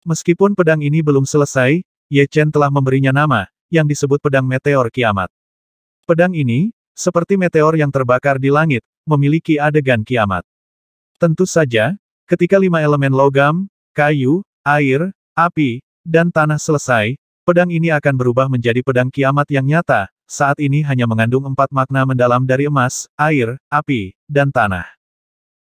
Meskipun pedang ini belum selesai, Ye Chen telah memberinya nama, yang disebut pedang meteor kiamat. Pedang ini, seperti meteor yang terbakar di langit, memiliki adegan kiamat. Tentu saja, ketika 5 elemen logam, kayu, air, api, dan tanah selesai, pedang ini akan berubah menjadi pedang kiamat yang nyata, saat ini hanya mengandung 4 makna mendalam dari emas, air, api, dan tanah.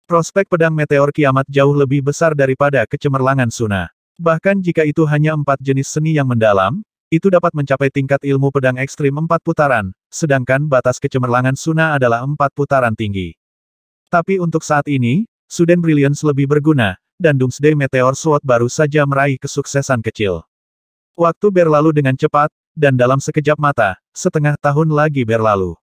Prospek pedang meteor kiamat jauh lebih besar daripada kecemerlangan Suna. Bahkan jika itu hanya 4 jenis seni yang mendalam, itu dapat mencapai tingkat ilmu pedang ekstrim 4 putaran, sedangkan batas kecemerlangan Suna adalah 4 putaran tinggi. Tapi untuk saat ini, Sudden Brilliance lebih berguna, dan Doomsday Meteor Sword baru saja meraih kesuksesan kecil. Waktu berlalu dengan cepat, dan dalam sekejap mata, setengah tahun lagi berlalu.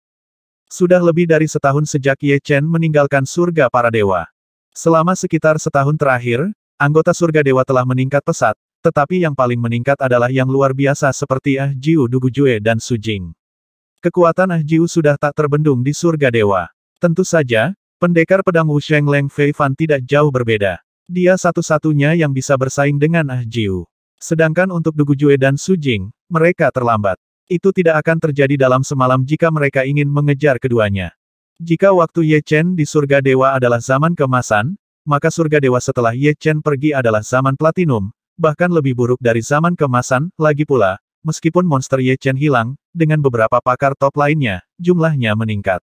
Sudah lebih dari setahun sejak Ye Chen meninggalkan surga para dewa. Selama sekitar setahun terakhir, anggota surga dewa telah meningkat pesat, tetapi yang paling meningkat adalah yang luar biasa seperti Ah Jiu Dugujue dan Su Jing. Kekuatan Ah Jiu sudah tak terbendung di surga dewa. Tentu saja, pendekar pedang Wu Sheng Leng Fei Fan tidak jauh berbeda. Dia satu-satunya yang bisa bersaing dengan Ah Jiu. Sedangkan untuk Dugujue dan Su Jing, mereka terlambat. Itu tidak akan terjadi dalam semalam jika mereka ingin mengejar keduanya. Jika waktu Ye Chen di surga dewa adalah zaman keemasan, maka surga dewa setelah Ye Chen pergi adalah zaman platinum, bahkan lebih buruk dari zaman keemasan, lagi pula, meskipun monster Ye Chen hilang, dengan beberapa pakar top lainnya, jumlahnya meningkat.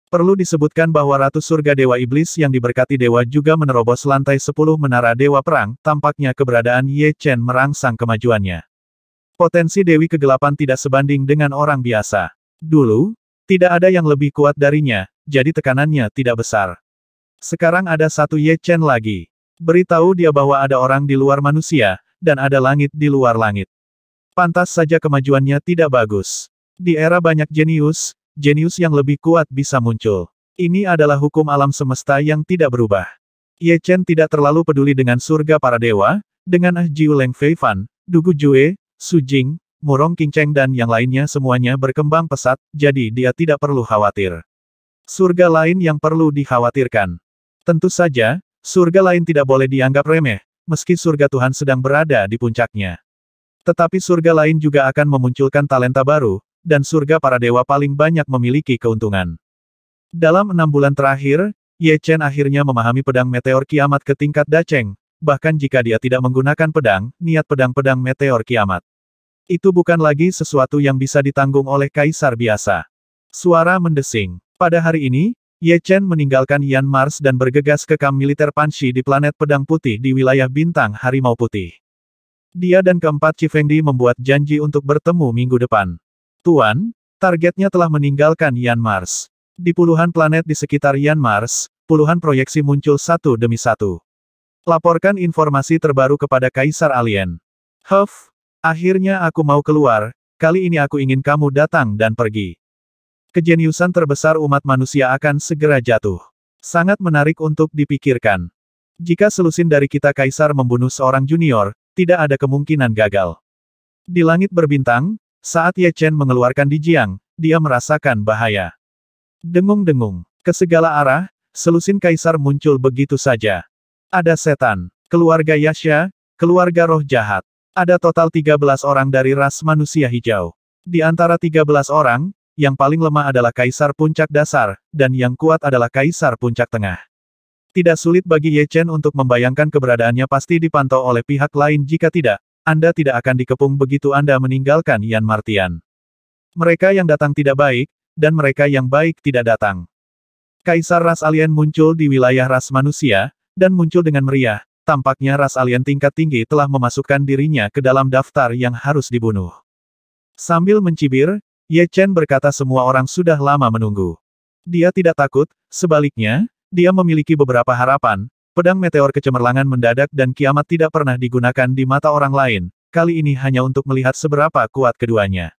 Perlu disebutkan bahwa Ratu Surga Dewa Iblis yang diberkati dewa juga menerobos lantai 10 menara Dewa Perang, tampaknya keberadaan Ye Chen merangsang kemajuannya. Potensi Dewi Kegelapan tidak sebanding dengan orang biasa. Dulu, tidak ada yang lebih kuat darinya, jadi tekanannya tidak besar. Sekarang ada satu Ye Chen lagi. Beritahu dia bahwa ada orang di luar manusia, dan ada langit di luar langit. Pantas saja kemajuannya tidak bagus. Di era banyak jenius, jenius yang lebih kuat bisa muncul. Ini adalah hukum alam semesta yang tidak berubah. Ye Chen tidak terlalu peduli dengan surga para dewa, dengan Ah Jiu Leng Fei Fan, Dugu Jue, Su Jing, Murong Qingcheng dan yang lainnya semuanya berkembang pesat, jadi dia tidak perlu khawatir. Surga lain yang perlu dikhawatirkan. Tentu saja, surga lain tidak boleh dianggap remeh, meski surga Tuhan sedang berada di puncaknya. Tetapi surga lain juga akan memunculkan talenta baru, dan surga para dewa paling banyak memiliki keuntungan. Dalam 6 bulan terakhir, Ye Chen akhirnya memahami pedang meteor kiamat ke tingkat Dacheng, bahkan jika dia tidak menggunakan pedang, niat pedang-pedang meteor kiamat. Itu bukan lagi sesuatu yang bisa ditanggung oleh kaisar biasa. Suara mendesing. Pada hari ini, Ye Chen meninggalkan Yan Mars dan bergegas ke kamp militer Panshi di planet Pedang Putih di wilayah bintang Harimau Putih. Dia dan keempat Chifengdi membuat janji untuk bertemu minggu depan. Tuan, targetnya telah meninggalkan Yan Mars. Di puluhan planet di sekitar Yan Mars, puluhan proyeksi muncul satu demi satu. Laporkan informasi terbaru kepada Kaisar Alien. Huff, akhirnya aku mau keluar, kali ini aku ingin kamu datang dan pergi. Kejeniusan terbesar umat manusia akan segera jatuh. Sangat menarik untuk dipikirkan. Jika selusin dari kita Kaisar membunuh seorang junior, tidak ada kemungkinan gagal. Di langit berbintang, saat Ye Chen mengeluarkan Dijiang, dia merasakan bahaya. Dengung-dengung, ke segala arah, selusin Kaisar muncul begitu saja. Ada setan, keluarga Yasha, keluarga roh jahat. Ada total 13 orang dari ras manusia hijau. Di antara 13 orang, yang paling lemah adalah Kaisar Puncak Dasar, dan yang kuat adalah Kaisar Puncak Tengah. Tidak sulit bagi Ye Chen untuk membayangkan keberadaannya pasti dipantau oleh pihak lain jika tidak, Anda tidak akan dikepung begitu Anda meninggalkan Yan Martian. Mereka yang datang tidak baik, dan mereka yang baik tidak datang. Kaisar ras alien muncul di wilayah ras manusia, dan muncul dengan meriah. Tampaknya ras alien tingkat tinggi telah memasukkan dirinya ke dalam daftar yang harus dibunuh. Sambil mencibir, Ye Chen berkata semua orang sudah lama menunggu. Dia tidak takut, sebaliknya, dia memiliki beberapa harapan. Pedang meteor kecemerlangan mendadak dan kiamat tidak pernah digunakan di mata orang lain, kali ini hanya untuk melihat seberapa kuat keduanya.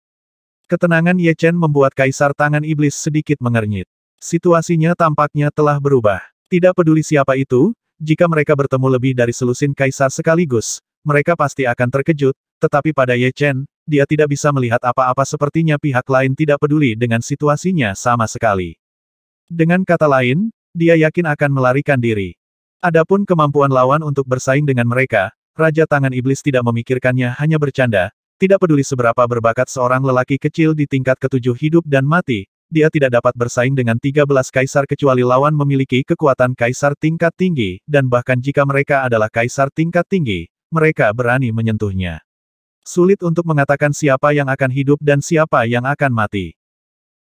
Ketenangan Ye Chen membuat Kaisar Tangan Iblis sedikit mengernyit. Situasinya tampaknya telah berubah. Tidak peduli siapa itu, jika mereka bertemu lebih dari selusin Kaisar sekaligus, mereka pasti akan terkejut, tetapi pada Ye Chen, dia tidak bisa melihat apa-apa sepertinya pihak lain tidak peduli dengan situasinya sama sekali. Dengan kata lain, dia yakin akan melarikan diri. Adapun kemampuan lawan untuk bersaing dengan mereka, Raja Tangan Iblis tidak memikirkannya, hanya bercanda, tidak peduli seberapa berbakat seorang lelaki kecil di tingkat ketujuh hidup dan mati, dia tidak dapat bersaing dengan 13 kaisar kecuali lawan memiliki kekuatan kaisar tingkat tinggi, dan bahkan jika mereka adalah kaisar tingkat tinggi, mereka berani menyentuhnya. Sulit untuk mengatakan siapa yang akan hidup dan siapa yang akan mati.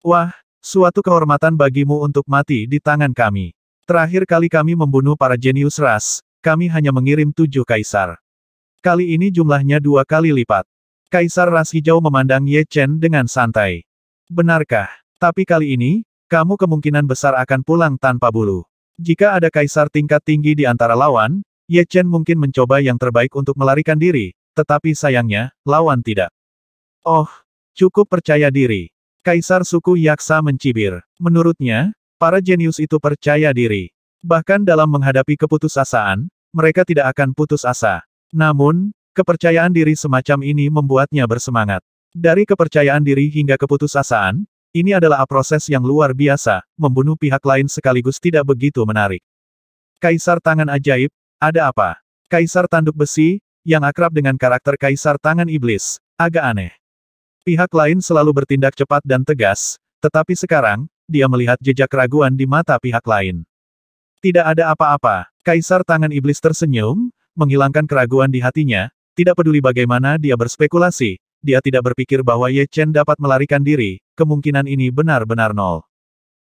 Wah, suatu kehormatan bagimu untuk mati di tangan kami. Terakhir kali kami membunuh para jenius ras, kami hanya mengirim 7 kaisar. Kali ini jumlahnya 2 kali lipat. Kaisar ras hijau memandang Ye Chen dengan santai. Benarkah? Tapi kali ini, kamu kemungkinan besar akan pulang tanpa bulu. Jika ada kaisar tingkat tinggi di antara lawan, Ye Chen mungkin mencoba yang terbaik untuk melarikan diri, tetapi sayangnya, lawan tidak. Oh, cukup percaya diri. Kaisar suku Yaksa mencibir. Menurutnya, para jenius itu percaya diri. Bahkan dalam menghadapi keputusasaan, mereka tidak akan putus asa. Namun, kepercayaan diri semacam ini membuatnya bersemangat. Dari kepercayaan diri hingga keputusasaan, ini adalah proses yang luar biasa, membunuh pihak lain sekaligus tidak begitu menarik. Kaisar Tangan Ajaib, ada apa? Kaisar Tanduk Besi, yang akrab dengan karakter Kaisar Tangan Iblis, agak aneh. Pihak lain selalu bertindak cepat dan tegas, tetapi sekarang, dia melihat jejak keraguan di mata pihak lain. Tidak ada apa-apa, Kaisar Tangan Iblis tersenyum, menghilangkan keraguan di hatinya, tidak peduli bagaimana dia berspekulasi, dia tidak berpikir bahwa Ye Chen dapat melarikan diri, kemungkinan ini benar-benar nol.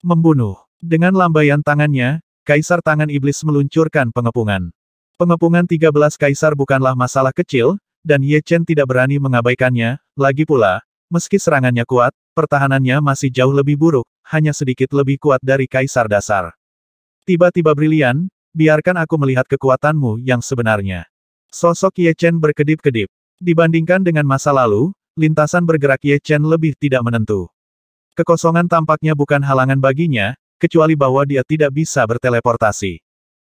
Membunuh. Dengan lambaian tangannya, Kaisar Tangan Iblis meluncurkan pengepungan. Pengepungan 13 kaisar bukanlah masalah kecil, dan Ye Chen tidak berani mengabaikannya, lagi pula, meski serangannya kuat, pertahanannya masih jauh lebih buruk, hanya sedikit lebih kuat dari kaisar dasar. Tiba-tiba brilian, biarkan aku melihat kekuatanmu yang sebenarnya. Sosok Ye Chen berkedip-kedip. Dibandingkan dengan masa lalu, lintasan bergerak Ye Chen lebih tidak menentu. Kekosongan tampaknya bukan halangan baginya, kecuali bahwa dia tidak bisa berteleportasi.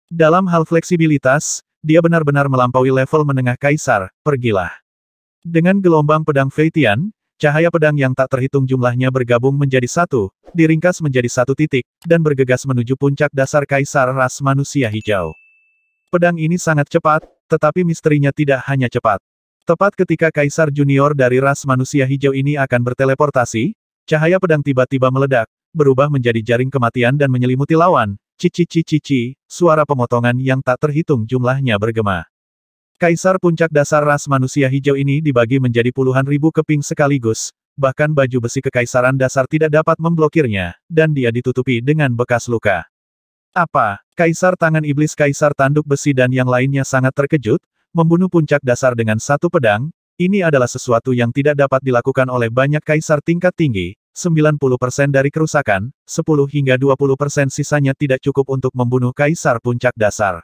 Dalam hal fleksibilitas, dia benar-benar melampaui level menengah kaisar, pergilah. Dengan gelombang pedang Feitian, cahaya pedang yang tak terhitung jumlahnya bergabung menjadi satu, diringkas menjadi satu titik, dan bergegas menuju puncak dasar kaisar ras manusia hijau. Pedang ini sangat cepat, tetapi misterinya tidak hanya cepat. Tepat ketika kaisar junior dari ras manusia hijau ini akan berteleportasi, cahaya pedang tiba-tiba meledak, berubah menjadi jaring kematian dan menyelimuti lawan. Cici-cici-cici, suara pemotongan yang tak terhitung jumlahnya bergema. Kaisar puncak dasar ras manusia hijau ini dibagi menjadi puluhan ribu keping sekaligus, bahkan baju besi kekaisaran dasar tidak dapat memblokirnya, dan dia ditutupi dengan bekas luka. Apa? Kaisar Tangan Iblis, Kaisar Tanduk Besi dan yang lainnya sangat terkejut, membunuh puncak dasar dengan satu pedang, ini adalah sesuatu yang tidak dapat dilakukan oleh banyak kaisar tingkat tinggi, 90% dari kerusakan, 10 hingga 20% sisanya tidak cukup untuk membunuh kaisar puncak dasar.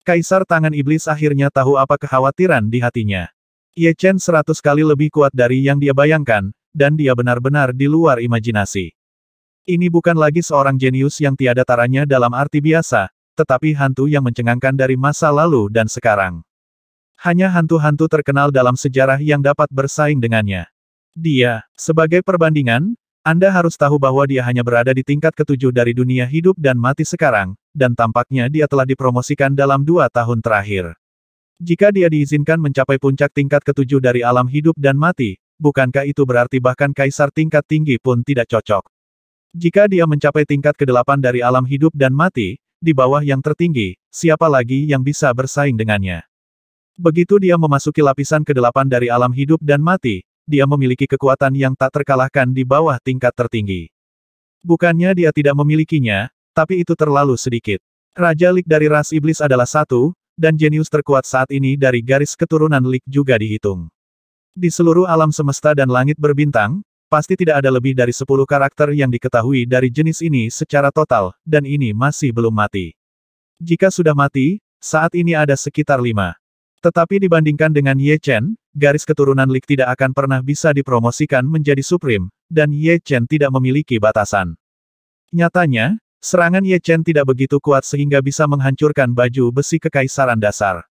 Kaisar Tangan Iblis akhirnya tahu apa kekhawatiran di hatinya. Ye Chen 100 kali lebih kuat dari yang dia bayangkan, dan dia benar-benar di luar imajinasi. Ini bukan lagi seorang jenius yang tiada taranya dalam arti biasa, tetapi hantu yang mencengangkan dari masa lalu dan sekarang. Hanya hantu-hantu terkenal dalam sejarah yang dapat bersaing dengannya. Dia, sebagai perbandingan, Anda harus tahu bahwa dia hanya berada di tingkat ketujuh dari dunia hidup dan mati sekarang, dan tampaknya dia telah dipromosikan dalam 2 tahun terakhir. Jika dia diizinkan mencapai puncak tingkat ketujuh dari alam hidup dan mati, bukankah itu berarti bahkan kaisar tingkat tinggi pun tidak cocok? Jika dia mencapai tingkat ke-8 dari alam hidup dan mati, di bawah yang tertinggi, siapa lagi yang bisa bersaing dengannya? Begitu dia memasuki lapisan ke-8 dari alam hidup dan mati, dia memiliki kekuatan yang tak terkalahkan di bawah tingkat tertinggi. Bukannya dia tidak memilikinya, tapi itu terlalu sedikit. Raja Lik dari ras iblis adalah satu, dan jenius terkuat saat ini dari garis keturunan Lik juga dihitung. Di seluruh alam semesta dan langit berbintang, pasti tidak ada lebih dari 10 karakter yang diketahui dari jenis ini secara total, dan ini masih belum mati. Jika sudah mati, saat ini ada sekitar 5. Tetapi dibandingkan dengan Ye Chen, garis keturunan Lik tidak akan pernah bisa dipromosikan menjadi Supreme, dan Ye Chen tidak memiliki batasan. Nyatanya, serangan Ye Chen tidak begitu kuat sehingga bisa menghancurkan baju besi kekaisaran dasar.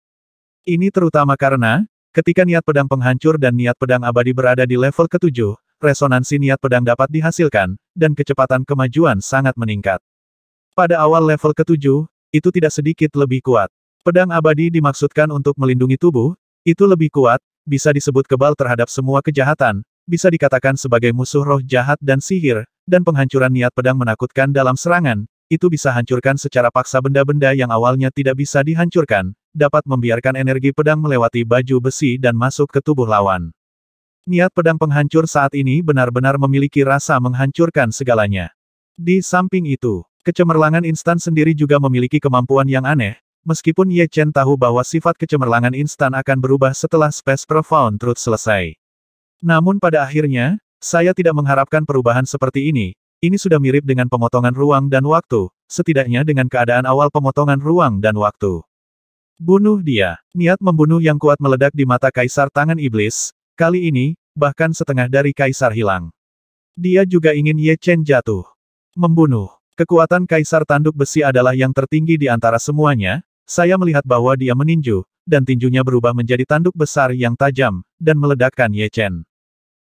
Ini terutama karena, ketika niat pedang penghancur dan niat pedang abadi berada di level ke-7, resonansi niat pedang dapat dihasilkan, dan kecepatan kemajuan sangat meningkat. Pada awal level ke-7, itu tidak sedikit lebih kuat. Pedang abadi dimaksudkan untuk melindungi tubuh, itu lebih kuat, bisa disebut kebal terhadap semua kejahatan, bisa dikatakan sebagai musuh roh jahat dan sihir, dan penghancuran niat pedang menakutkan dalam serangan, itu bisa hancurkan secara paksa benda-benda yang awalnya tidak bisa dihancurkan, dapat membiarkan energi pedang melewati baju besi dan masuk ke tubuh lawan. Niat pedang penghancur saat ini benar-benar memiliki rasa menghancurkan segalanya. Di samping itu, kecemerlangan instan sendiri juga memiliki kemampuan yang aneh, meskipun Ye Chen tahu bahwa sifat kecemerlangan instan akan berubah setelah Space Profound Truth selesai. Namun pada akhirnya, saya tidak mengharapkan perubahan seperti ini sudah mirip dengan pemotongan ruang dan waktu, setidaknya dengan keadaan awal pemotongan ruang dan waktu. Bunuh dia. Niat membunuh yang kuat meledak di mata Kaisar Tangan Iblis, kali ini, bahkan setengah dari Kaisar hilang. Dia juga ingin Ye Chen jatuh. Membunuh. Kekuatan Kaisar Tanduk Besi adalah yang tertinggi di antara semuanya. Saya melihat bahwa dia meninju, dan tinjunya berubah menjadi tanduk besar yang tajam, dan meledakkan Ye Chen.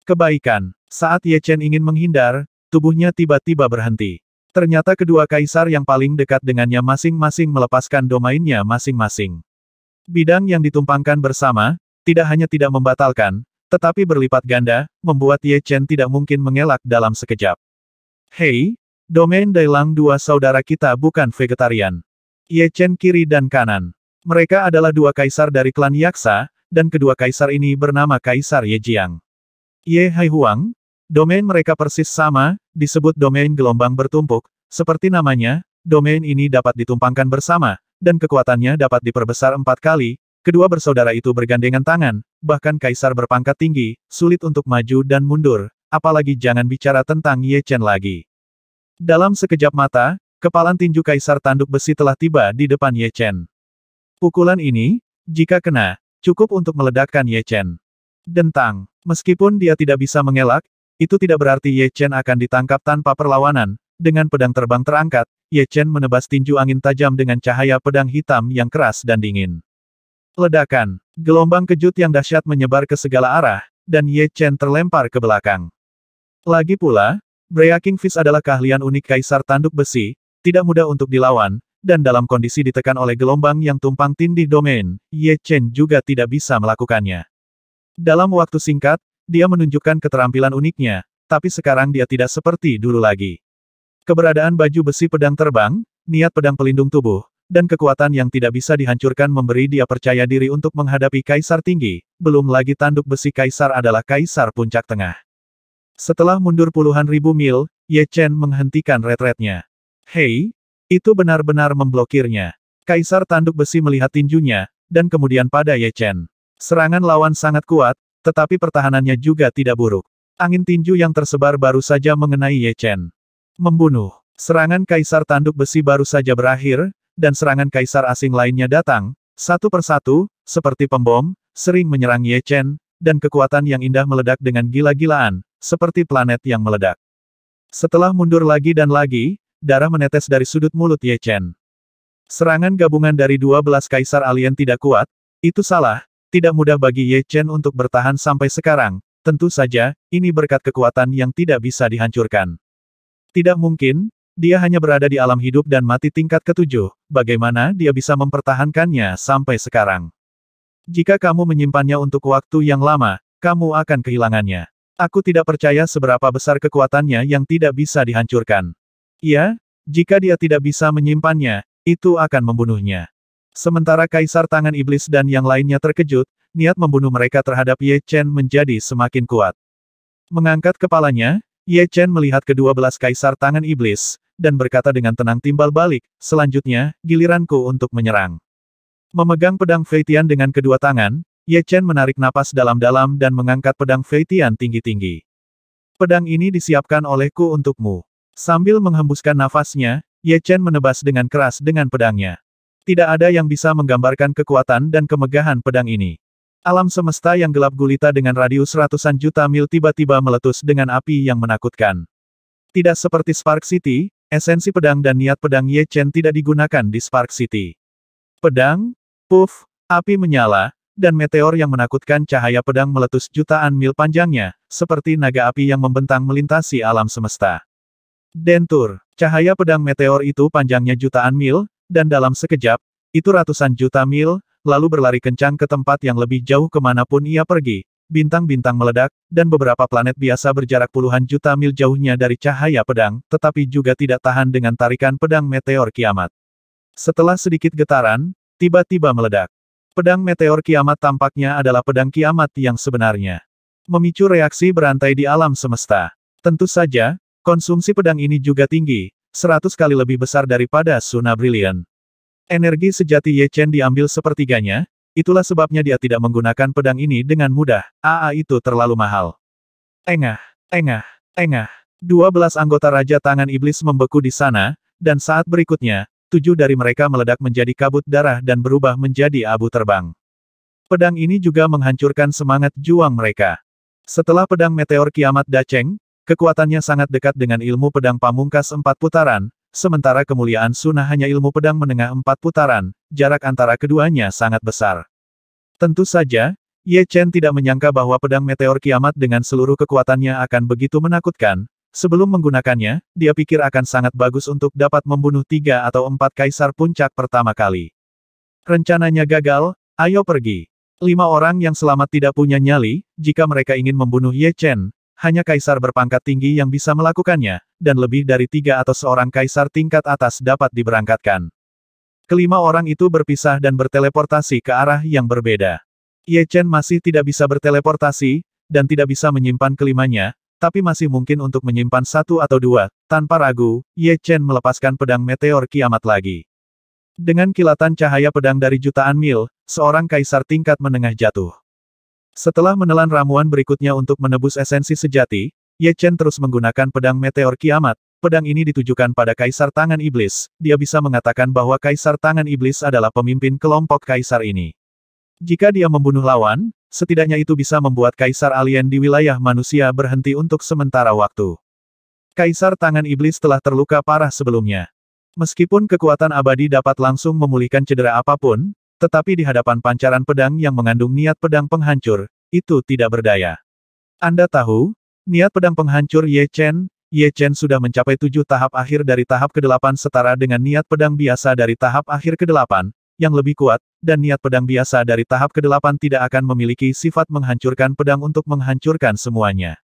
Kebaikan. Saat Ye Chen ingin menghindar, tubuhnya tiba-tiba berhenti. Ternyata kedua kaisar yang paling dekat dengannya masing-masing melepaskan domainnya masing-masing. Bidang yang ditumpangkan bersama, tidak hanya tidak membatalkan, tetapi berlipat ganda, membuat Ye Chen tidak mungkin mengelak dalam sekejap. Hei, domain Dailang dua saudara kita bukan vegetarian. Ye Chen kiri dan kanan. Mereka adalah dua kaisar dari klan Yaksa, dan kedua kaisar ini bernama Kaisar Ye Jiang. Ye Haihuang, domain mereka persis sama, disebut domain gelombang bertumpuk, seperti namanya, domain ini dapat ditumpangkan bersama, dan kekuatannya dapat diperbesar 4 kali, kedua bersaudara itu bergandengan tangan, bahkan kaisar berpangkat tinggi, sulit untuk maju dan mundur, apalagi jangan bicara tentang Ye Chen lagi. Dalam sekejap mata, kepalan tinju Kaisar Tanduk Besi telah tiba di depan Ye Chen. Pukulan ini, jika kena, cukup untuk meledakkan Ye Chen. Dentang. Meskipun dia tidak bisa mengelak, itu tidak berarti Ye Chen akan ditangkap tanpa perlawanan. Dengan pedang terbang terangkat, Ye Chen menebas tinju angin tajam dengan cahaya pedang hitam yang keras dan dingin. Ledakan. Gelombang kejut yang dahsyat menyebar ke segala arah, dan Ye Chen terlempar ke belakang. Lagi pula, Breaking Fist adalah keahlian unik Kaisar Tanduk Besi, tidak mudah untuk dilawan, dan dalam kondisi ditekan oleh gelombang yang tumpang tindih domain, Ye Chen juga tidak bisa melakukannya. Dalam waktu singkat, dia menunjukkan keterampilan uniknya, tapi sekarang dia tidak seperti dulu lagi. Keberadaan baju besi pedang terbang, niat pedang pelindung tubuh, dan kekuatan yang tidak bisa dihancurkan memberi dia percaya diri untuk menghadapi Kaisar Tinggi, belum lagi tanduk besi Kaisar adalah Kaisar Puncak Tengah. Setelah mundur puluhan ribu mil, Ye Chen menghentikan retretnya. Hei, itu benar-benar memblokirnya. Kaisar Tanduk Besi melihat tinjunya, dan kemudian pada Ye Chen. Serangan lawan sangat kuat, tetapi pertahanannya juga tidak buruk. Angin tinju yang tersebar baru saja mengenai Ye Chen. Membunuh. Serangan Kaisar Tanduk Besi baru saja berakhir, dan serangan Kaisar asing lainnya datang, satu persatu, seperti pembom, sering menyerang Ye Chen, dan kekuatan yang indah meledak dengan gila-gilaan, seperti planet yang meledak. Setelah mundur lagi dan lagi, darah menetes dari sudut mulut Ye Chen. Serangan gabungan dari 12 kaisar alien tidak kuat, itu salah, tidak mudah bagi Ye Chen untuk bertahan sampai sekarang, tentu saja, ini berkat kekuatan yang tidak bisa dihancurkan. Tidak mungkin, dia hanya berada di alam hidup dan mati tingkat ke-7, bagaimana dia bisa mempertahankannya sampai sekarang? Jika kamu menyimpannya untuk waktu yang lama, kamu akan kehilangannya. Aku tidak percaya seberapa besar kekuatannya yang tidak bisa dihancurkan. Ya, jika dia tidak bisa menyimpannya, itu akan membunuhnya. Sementara Kaisar Tangan Iblis dan yang lainnya terkejut, niat membunuh mereka terhadap Ye Chen menjadi semakin kuat. Mengangkat kepalanya, Ye Chen melihat ke-12 Kaisar Tangan Iblis, dan berkata dengan tenang timbal balik, selanjutnya, giliranku untuk menyerang. Memegang pedang Feitian dengan kedua tangan, Ye Chen menarik napas dalam-dalam dan mengangkat pedang Feitian tinggi-tinggi. Pedang ini disiapkan olehku untukmu. Sambil menghembuskan nafasnya, Ye Chen menebas dengan keras dengan pedangnya. Tidak ada yang bisa menggambarkan kekuatan dan kemegahan pedang ini. Alam semesta yang gelap gulita dengan radius ratusan juta mil tiba-tiba meletus dengan api yang menakutkan. Tidak seperti Spark City, esensi pedang dan niat pedang Ye Chen tidak digunakan di Spark City. Pedang, puff, api menyala, dan meteor yang menakutkan cahaya pedang meletus jutaan mil panjangnya, seperti naga api yang membentang melintasi alam semesta. Dentur, cahaya pedang meteor itu panjangnya jutaan mil, dan dalam sekejap, Itu ratusan juta mil, lalu berlari kencang ke tempat yang lebih jauh kemanapun ia pergi. Bintang-bintang meledak, dan beberapa planet biasa berjarak puluhan juta mil jauhnya dari cahaya pedang, tetapi juga tidak tahan dengan tarikan pedang meteor kiamat. Setelah sedikit getaran, tiba-tiba meledak. Pedang meteor kiamat tampaknya adalah pedang kiamat yang sebenarnya. Memicu reaksi berantai di alam semesta. Tentu saja, konsumsi pedang ini juga tinggi, 100 kali lebih besar daripada Suna Brilliant. Energi sejati Ye Chen diambil sepertiganya, itulah sebabnya dia tidak menggunakan pedang ini dengan mudah, itu terlalu mahal. Engah, engah, engah. 12 anggota Raja Tangan Iblis membeku di sana, dan saat berikutnya, 7 dari mereka meledak menjadi kabut darah dan berubah menjadi abu terbang. Pedang ini juga menghancurkan semangat juang mereka. Setelah pedang meteor kiamat Dacheng, kekuatannya sangat dekat dengan ilmu pedang pamungkas 4 putaran, sementara kemuliaan Suna hanya ilmu pedang menengah 4 putaran, jarak antara keduanya sangat besar. Tentu saja, Ye Chen tidak menyangka bahwa pedang meteor kiamat dengan seluruh kekuatannya akan begitu menakutkan. Sebelum menggunakannya, dia pikir akan sangat bagus untuk dapat membunuh 3 atau 4 kaisar puncak pertama kali. Rencananya gagal, ayo pergi. 5 orang yang selamat tidak punya nyali, jika mereka ingin membunuh Ye Chen. Hanya kaisar berpangkat tinggi yang bisa melakukannya, dan lebih dari 3 atau seorang kaisar tingkat atas dapat diberangkatkan. Kelima orang itu berpisah dan berteleportasi ke arah yang berbeda. Ye Chen masih tidak bisa berteleportasi, dan tidak bisa menyimpan kelimanya, tapi masih mungkin untuk menyimpan 1 atau 2, tanpa ragu, Ye Chen melepaskan pedang meteor kiamat lagi. Dengan kilatan cahaya pedang dari jutaan mil, seorang kaisar tingkat menengah jatuh. Setelah menelan ramuan berikutnya untuk menebus esensi sejati, Ye Chen terus menggunakan pedang meteor kiamat. Pedang ini ditujukan pada Kaisar Tangan Iblis. Dia bisa mengatakan bahwa Kaisar Tangan Iblis adalah pemimpin kelompok kaisar ini. Jika dia membunuh lawan, setidaknya itu bisa membuat kaisar alien di wilayah manusia berhenti untuk sementara waktu. Kaisar Tangan Iblis telah terluka parah sebelumnya. Meskipun kekuatan abadi dapat langsung memulihkan cedera apapun, tetapi di hadapan pancaran pedang yang mengandung niat pedang penghancur, itu tidak berdaya. Anda tahu, niat pedang penghancur Ye Chen sudah mencapai 7 tahap akhir dari tahap ke-8 setara dengan niat pedang biasa dari tahap akhir ke-8, yang lebih kuat, dan niat pedang biasa dari tahap ke-8 tidak akan memiliki sifat menghancurkan pedang untuk menghancurkan semuanya.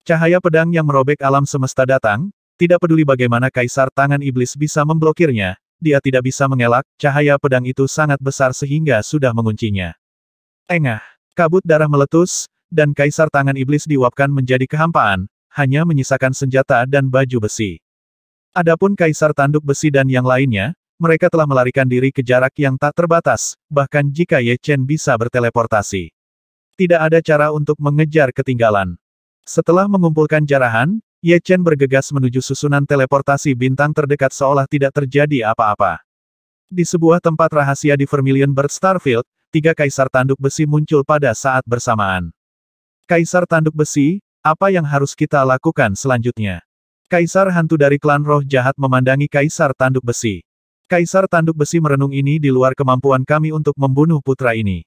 Cahaya pedang yang merobek alam semesta datang, tidak peduli bagaimana Kaisar Tangan Iblis bisa memblokirnya, dia tidak bisa mengelak, cahaya pedang itu sangat besar sehingga sudah menguncinya. Engah, kabut darah meletus, dan Kaisar Tangan Iblis diuapkan menjadi kehampaan, hanya menyisakan senjata dan baju besi. Adapun Kaisar Tanduk Besi dan yang lainnya, mereka telah melarikan diri ke jarak yang tak terbatas, bahkan jika Ye Chen bisa berteleportasi. Tidak ada cara untuk mengejar ketinggalan. Setelah mengumpulkan jarahan, Ye Chen bergegas menuju susunan teleportasi bintang terdekat seolah tidak terjadi apa-apa. Di sebuah tempat rahasia di Vermilion Bird Starfield, 3 Kaisar Tanduk Besi muncul pada saat bersamaan. Kaisar Tanduk Besi, apa yang harus kita lakukan selanjutnya? Kaisar hantu dari klan roh jahat memandangi Kaisar Tanduk Besi. Kaisar Tanduk Besi merenung, ini di luar kemampuan kami untuk membunuh putra ini.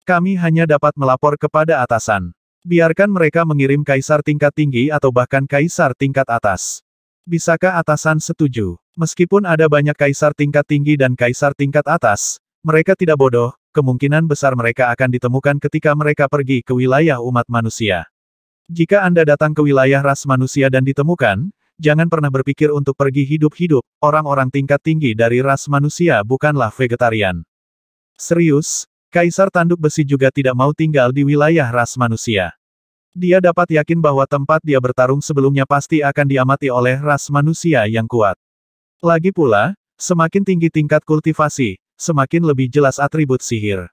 Kami hanya dapat melapor kepada atasan. Biarkan mereka mengirim kaisar tingkat tinggi atau bahkan kaisar tingkat atas. Bisakah atasan setuju? Meskipun ada banyak kaisar tingkat tinggi dan kaisar tingkat atas, mereka tidak bodoh, kemungkinan besar mereka akan ditemukan ketika mereka pergi ke wilayah umat manusia. Jika Anda datang ke wilayah ras manusia dan ditemukan, jangan pernah berpikir untuk pergi hidup-hidup, orang-orang tingkat tinggi dari ras manusia bukanlah vegetarian. Serius, Kaisar Tanduk Besi juga tidak mau tinggal di wilayah ras manusia. Dia dapat yakin bahwa tempat dia bertarung sebelumnya pasti akan diamati oleh ras manusia yang kuat. Lagi pula, semakin tinggi tingkat kultivasi, semakin lebih jelas atribut sihir.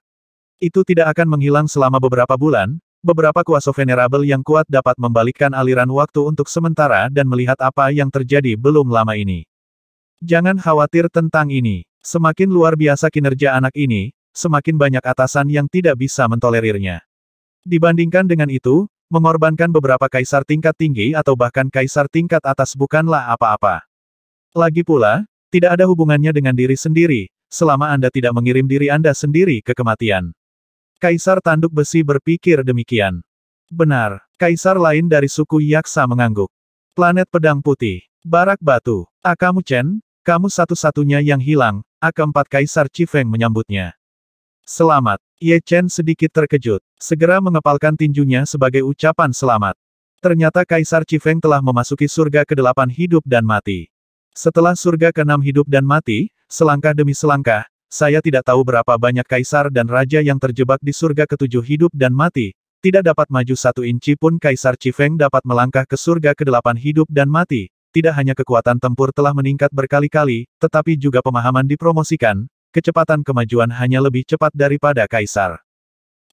Itu tidak akan menghilang selama beberapa bulan, beberapa kuasa venerable yang kuat dapat membalikkan aliran waktu untuk sementara dan melihat apa yang terjadi belum lama ini. Jangan khawatir tentang ini. Semakin luar biasa kinerja anak ini, semakin banyak atasan yang tidak bisa mentolerirnya. Dibandingkan dengan itu, mengorbankan beberapa kaisar tingkat tinggi atau bahkan kaisar tingkat atas bukanlah apa-apa. Lagi pula, tidak ada hubungannya dengan diri sendiri, selama Anda tidak mengirim diri Anda sendiri ke kematian. Kaisar Tanduk Besi berpikir demikian. Benar, kaisar lain dari suku Yaksa mengangguk. Planet Pedang Putih, Barak Batu, Akamu Chen, Kamu satu-satunya yang hilang, keempat Kaisar Chifeng menyambutnya. Selamat. Ye Chen sedikit terkejut, segera mengepalkan tinjunya sebagai ucapan selamat. Ternyata Kaisar Chifeng telah memasuki surga ke-8 hidup dan mati. Setelah surga ke-6 hidup dan mati, selangkah demi selangkah, saya tidak tahu berapa banyak kaisar dan raja yang terjebak di surga ke-7 hidup dan mati, tidak dapat maju 1 inci pun. Kaisar Chifeng dapat melangkah ke surga ke-8 hidup dan mati. Tidak hanya kekuatan tempur telah meningkat berkali-kali, tetapi juga pemahaman dipromosikan, kecepatan kemajuan hanya lebih cepat daripada Kaisar.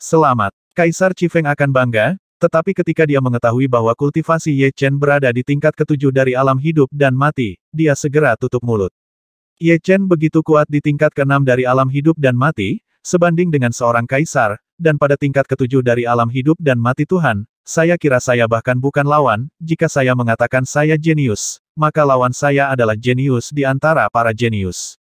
Selamat. Kaisar Chifeng akan bangga, tetapi ketika dia mengetahui bahwa kultivasi Ye Chen berada di tingkat ke-7 dari alam hidup dan mati, dia segera tutup mulut. Ye Chen begitu kuat di tingkat ke-6 dari alam hidup dan mati, sebanding dengan seorang kaisar, dan pada tingkat ke-7 dari alam hidup dan mati. Tuhan, saya kira saya bahkan bukan lawan. Jika saya mengatakan saya jenius, maka lawan saya adalah jenius di antara para jenius.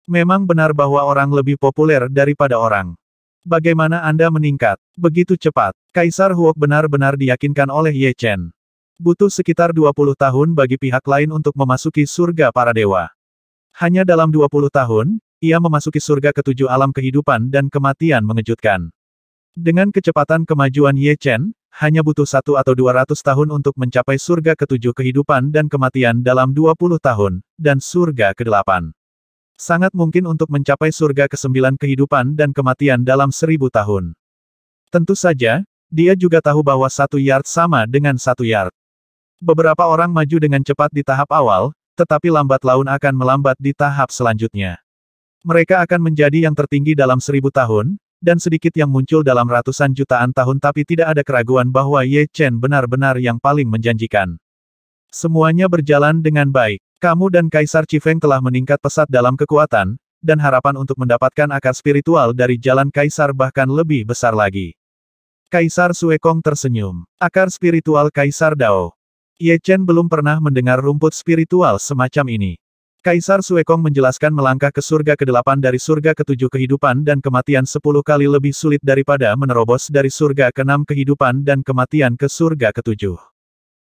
Memang benar bahwa orang lebih populer daripada orang. Bagaimana Anda meningkat begitu cepat? Kaisar Huok benar-benar diyakinkan oleh Ye Chen. Butuh sekitar 20 tahun bagi pihak lain untuk memasuki surga para dewa. Hanya dalam 20 tahun, ia memasuki surga ke-7 alam kehidupan dan kematian mengejutkan. Dengan kecepatan kemajuan Ye Chen, hanya butuh 1 atau 200 tahun untuk mencapai surga ke-7 kehidupan dan kematian dalam 20 tahun, dan surga ke-8. Sangat mungkin untuk mencapai surga ke-9 kehidupan dan kematian dalam 1000 tahun. Tentu saja, dia juga tahu bahwa 1 yard sama dengan 1 yard. Beberapa orang maju dengan cepat di tahap awal, tetapi lambat laun akan melambat di tahap selanjutnya. Mereka akan menjadi yang tertinggi dalam 1000 tahun, dan sedikit yang muncul dalam ratusan jutaan tahun, tapi tidak ada keraguan bahwa Ye Chen benar-benar yang paling menjanjikan. Semuanya berjalan dengan baik. Kamu dan Kaisar Chifeng telah meningkat pesat dalam kekuatan, dan harapan untuk mendapatkan akar spiritual dari jalan Kaisar bahkan lebih besar lagi. Kaisar Suekong tersenyum. Akar spiritual Kaisar Dao. Ye Chen belum pernah mendengar rumput spiritual semacam ini. Kaisar Suekong menjelaskan melangkah ke surga ke-8 dari surga ke-7 kehidupan dan kematian 10 kali lebih sulit daripada menerobos dari surga ke-6 kehidupan dan kematian ke surga ke-7.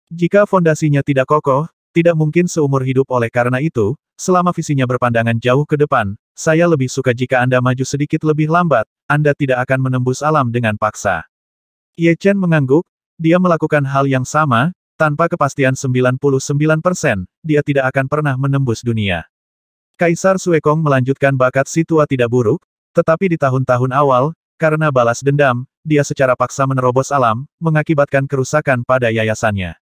Jika fondasinya tidak kokoh, tidak mungkin seumur hidup. Oleh karena itu, selama visinya berpandangan jauh ke depan, saya lebih suka jika Anda maju sedikit lebih lambat, Anda tidak akan menembus alam dengan paksa. Ye Chen mengangguk, dia melakukan hal yang sama, tanpa kepastian 99%, dia tidak akan pernah menembus dunia. Kaisar Suekong melanjutkan bakat si tua tidak buruk, tetapi di tahun-tahun awal, karena balas dendam, dia secara paksa menerobos alam, mengakibatkan kerusakan pada yayasannya.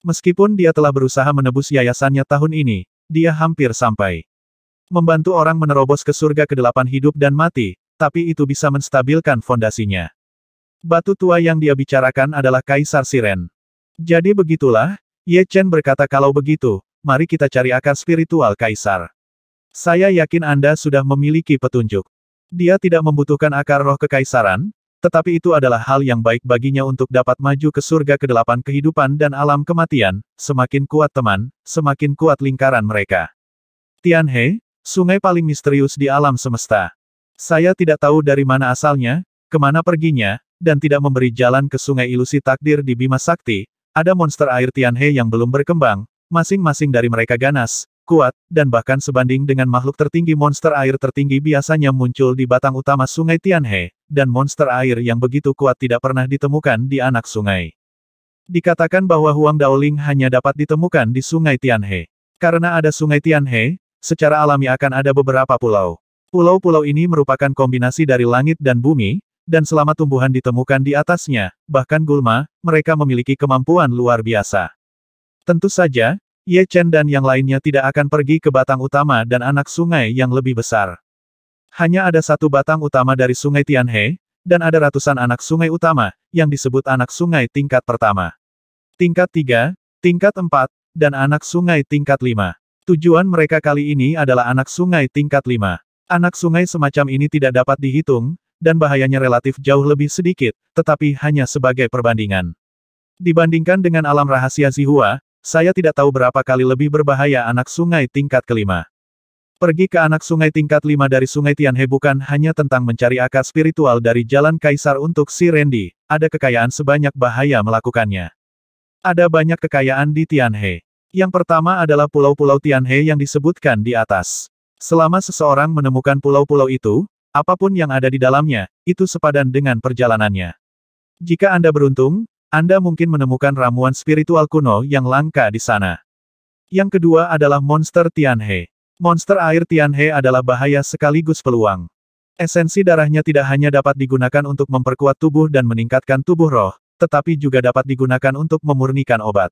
Meskipun dia telah berusaha menebus yayasannya tahun ini, dia hampir sampai. Membantu orang menerobos ke surga ke-8 hidup dan mati, tapi itu bisa menstabilkan fondasinya. Batu tua yang dia bicarakan adalah Kaisar Siren. Jadi begitulah, Ye Chen berkata, kalau begitu, mari kita cari akar spiritual Kaisar. Saya yakin Anda sudah memiliki petunjuk. Dia tidak membutuhkan akar roh kekaisaran, tetapi itu adalah hal yang baik baginya untuk dapat maju ke surga ke-8 kehidupan dan alam kematian. Semakin kuat teman, semakin kuat lingkaran mereka. Tianhe, sungai paling misterius di alam semesta. Saya tidak tahu dari mana asalnya, kemana perginya, dan tidak memberi jalan ke sungai ilusi takdir di Bima Sakti. Ada monster air Tianhe yang belum berkembang, masing-masing dari mereka ganas, kuat, dan bahkan sebanding dengan makhluk tertinggi. Monster air tertinggi biasanya muncul di batang utama sungai Tianhe, dan monster air yang begitu kuat tidak pernah ditemukan di anak sungai. Dikatakan bahwa Huang Daoling hanya dapat ditemukan di sungai Tianhe. Karena ada sungai Tianhe, secara alami akan ada beberapa pulau. Pulau-pulau ini merupakan kombinasi dari langit dan bumi, dan selama tumbuhan ditemukan di atasnya, bahkan gulma, mereka memiliki kemampuan luar biasa. Tentu saja, Ye Chen dan yang lainnya tidak akan pergi ke batang utama dan anak sungai yang lebih besar. Hanya ada satu batang utama dari sungai Tianhe, dan ada ratusan anak sungai utama, yang disebut anak sungai tingkat pertama, tingkat 3, tingkat 4, dan anak sungai tingkat 5. Tujuan mereka kali ini adalah anak sungai tingkat 5. Anak sungai semacam ini tidak dapat dihitung, dan bahayanya relatif jauh lebih sedikit, tetapi hanya sebagai perbandingan. Dibandingkan dengan alam rahasia Zihua, saya tidak tahu berapa kali lebih berbahaya anak sungai tingkat kelima. Pergi ke anak sungai tingkat 5 dari sungai Tianhe bukan hanya tentang mencari akar spiritual dari jalan Kaisar untuk si Randy, ada kekayaan sebanyak bahaya melakukannya. Ada banyak kekayaan di Tianhe. Yang pertama adalah pulau-pulau Tianhe yang disebutkan di atas. Selama seseorang menemukan pulau-pulau itu, apapun yang ada di dalamnya, itu sepadan dengan perjalanannya. Jika Anda beruntung, Anda mungkin menemukan ramuan spiritual kuno yang langka di sana. Yang kedua adalah monster Tianhe. Monster air Tianhe adalah bahaya sekaligus peluang. Esensi darahnya tidak hanya dapat digunakan untuk memperkuat tubuh dan meningkatkan tubuh roh, tetapi juga dapat digunakan untuk memurnikan obat.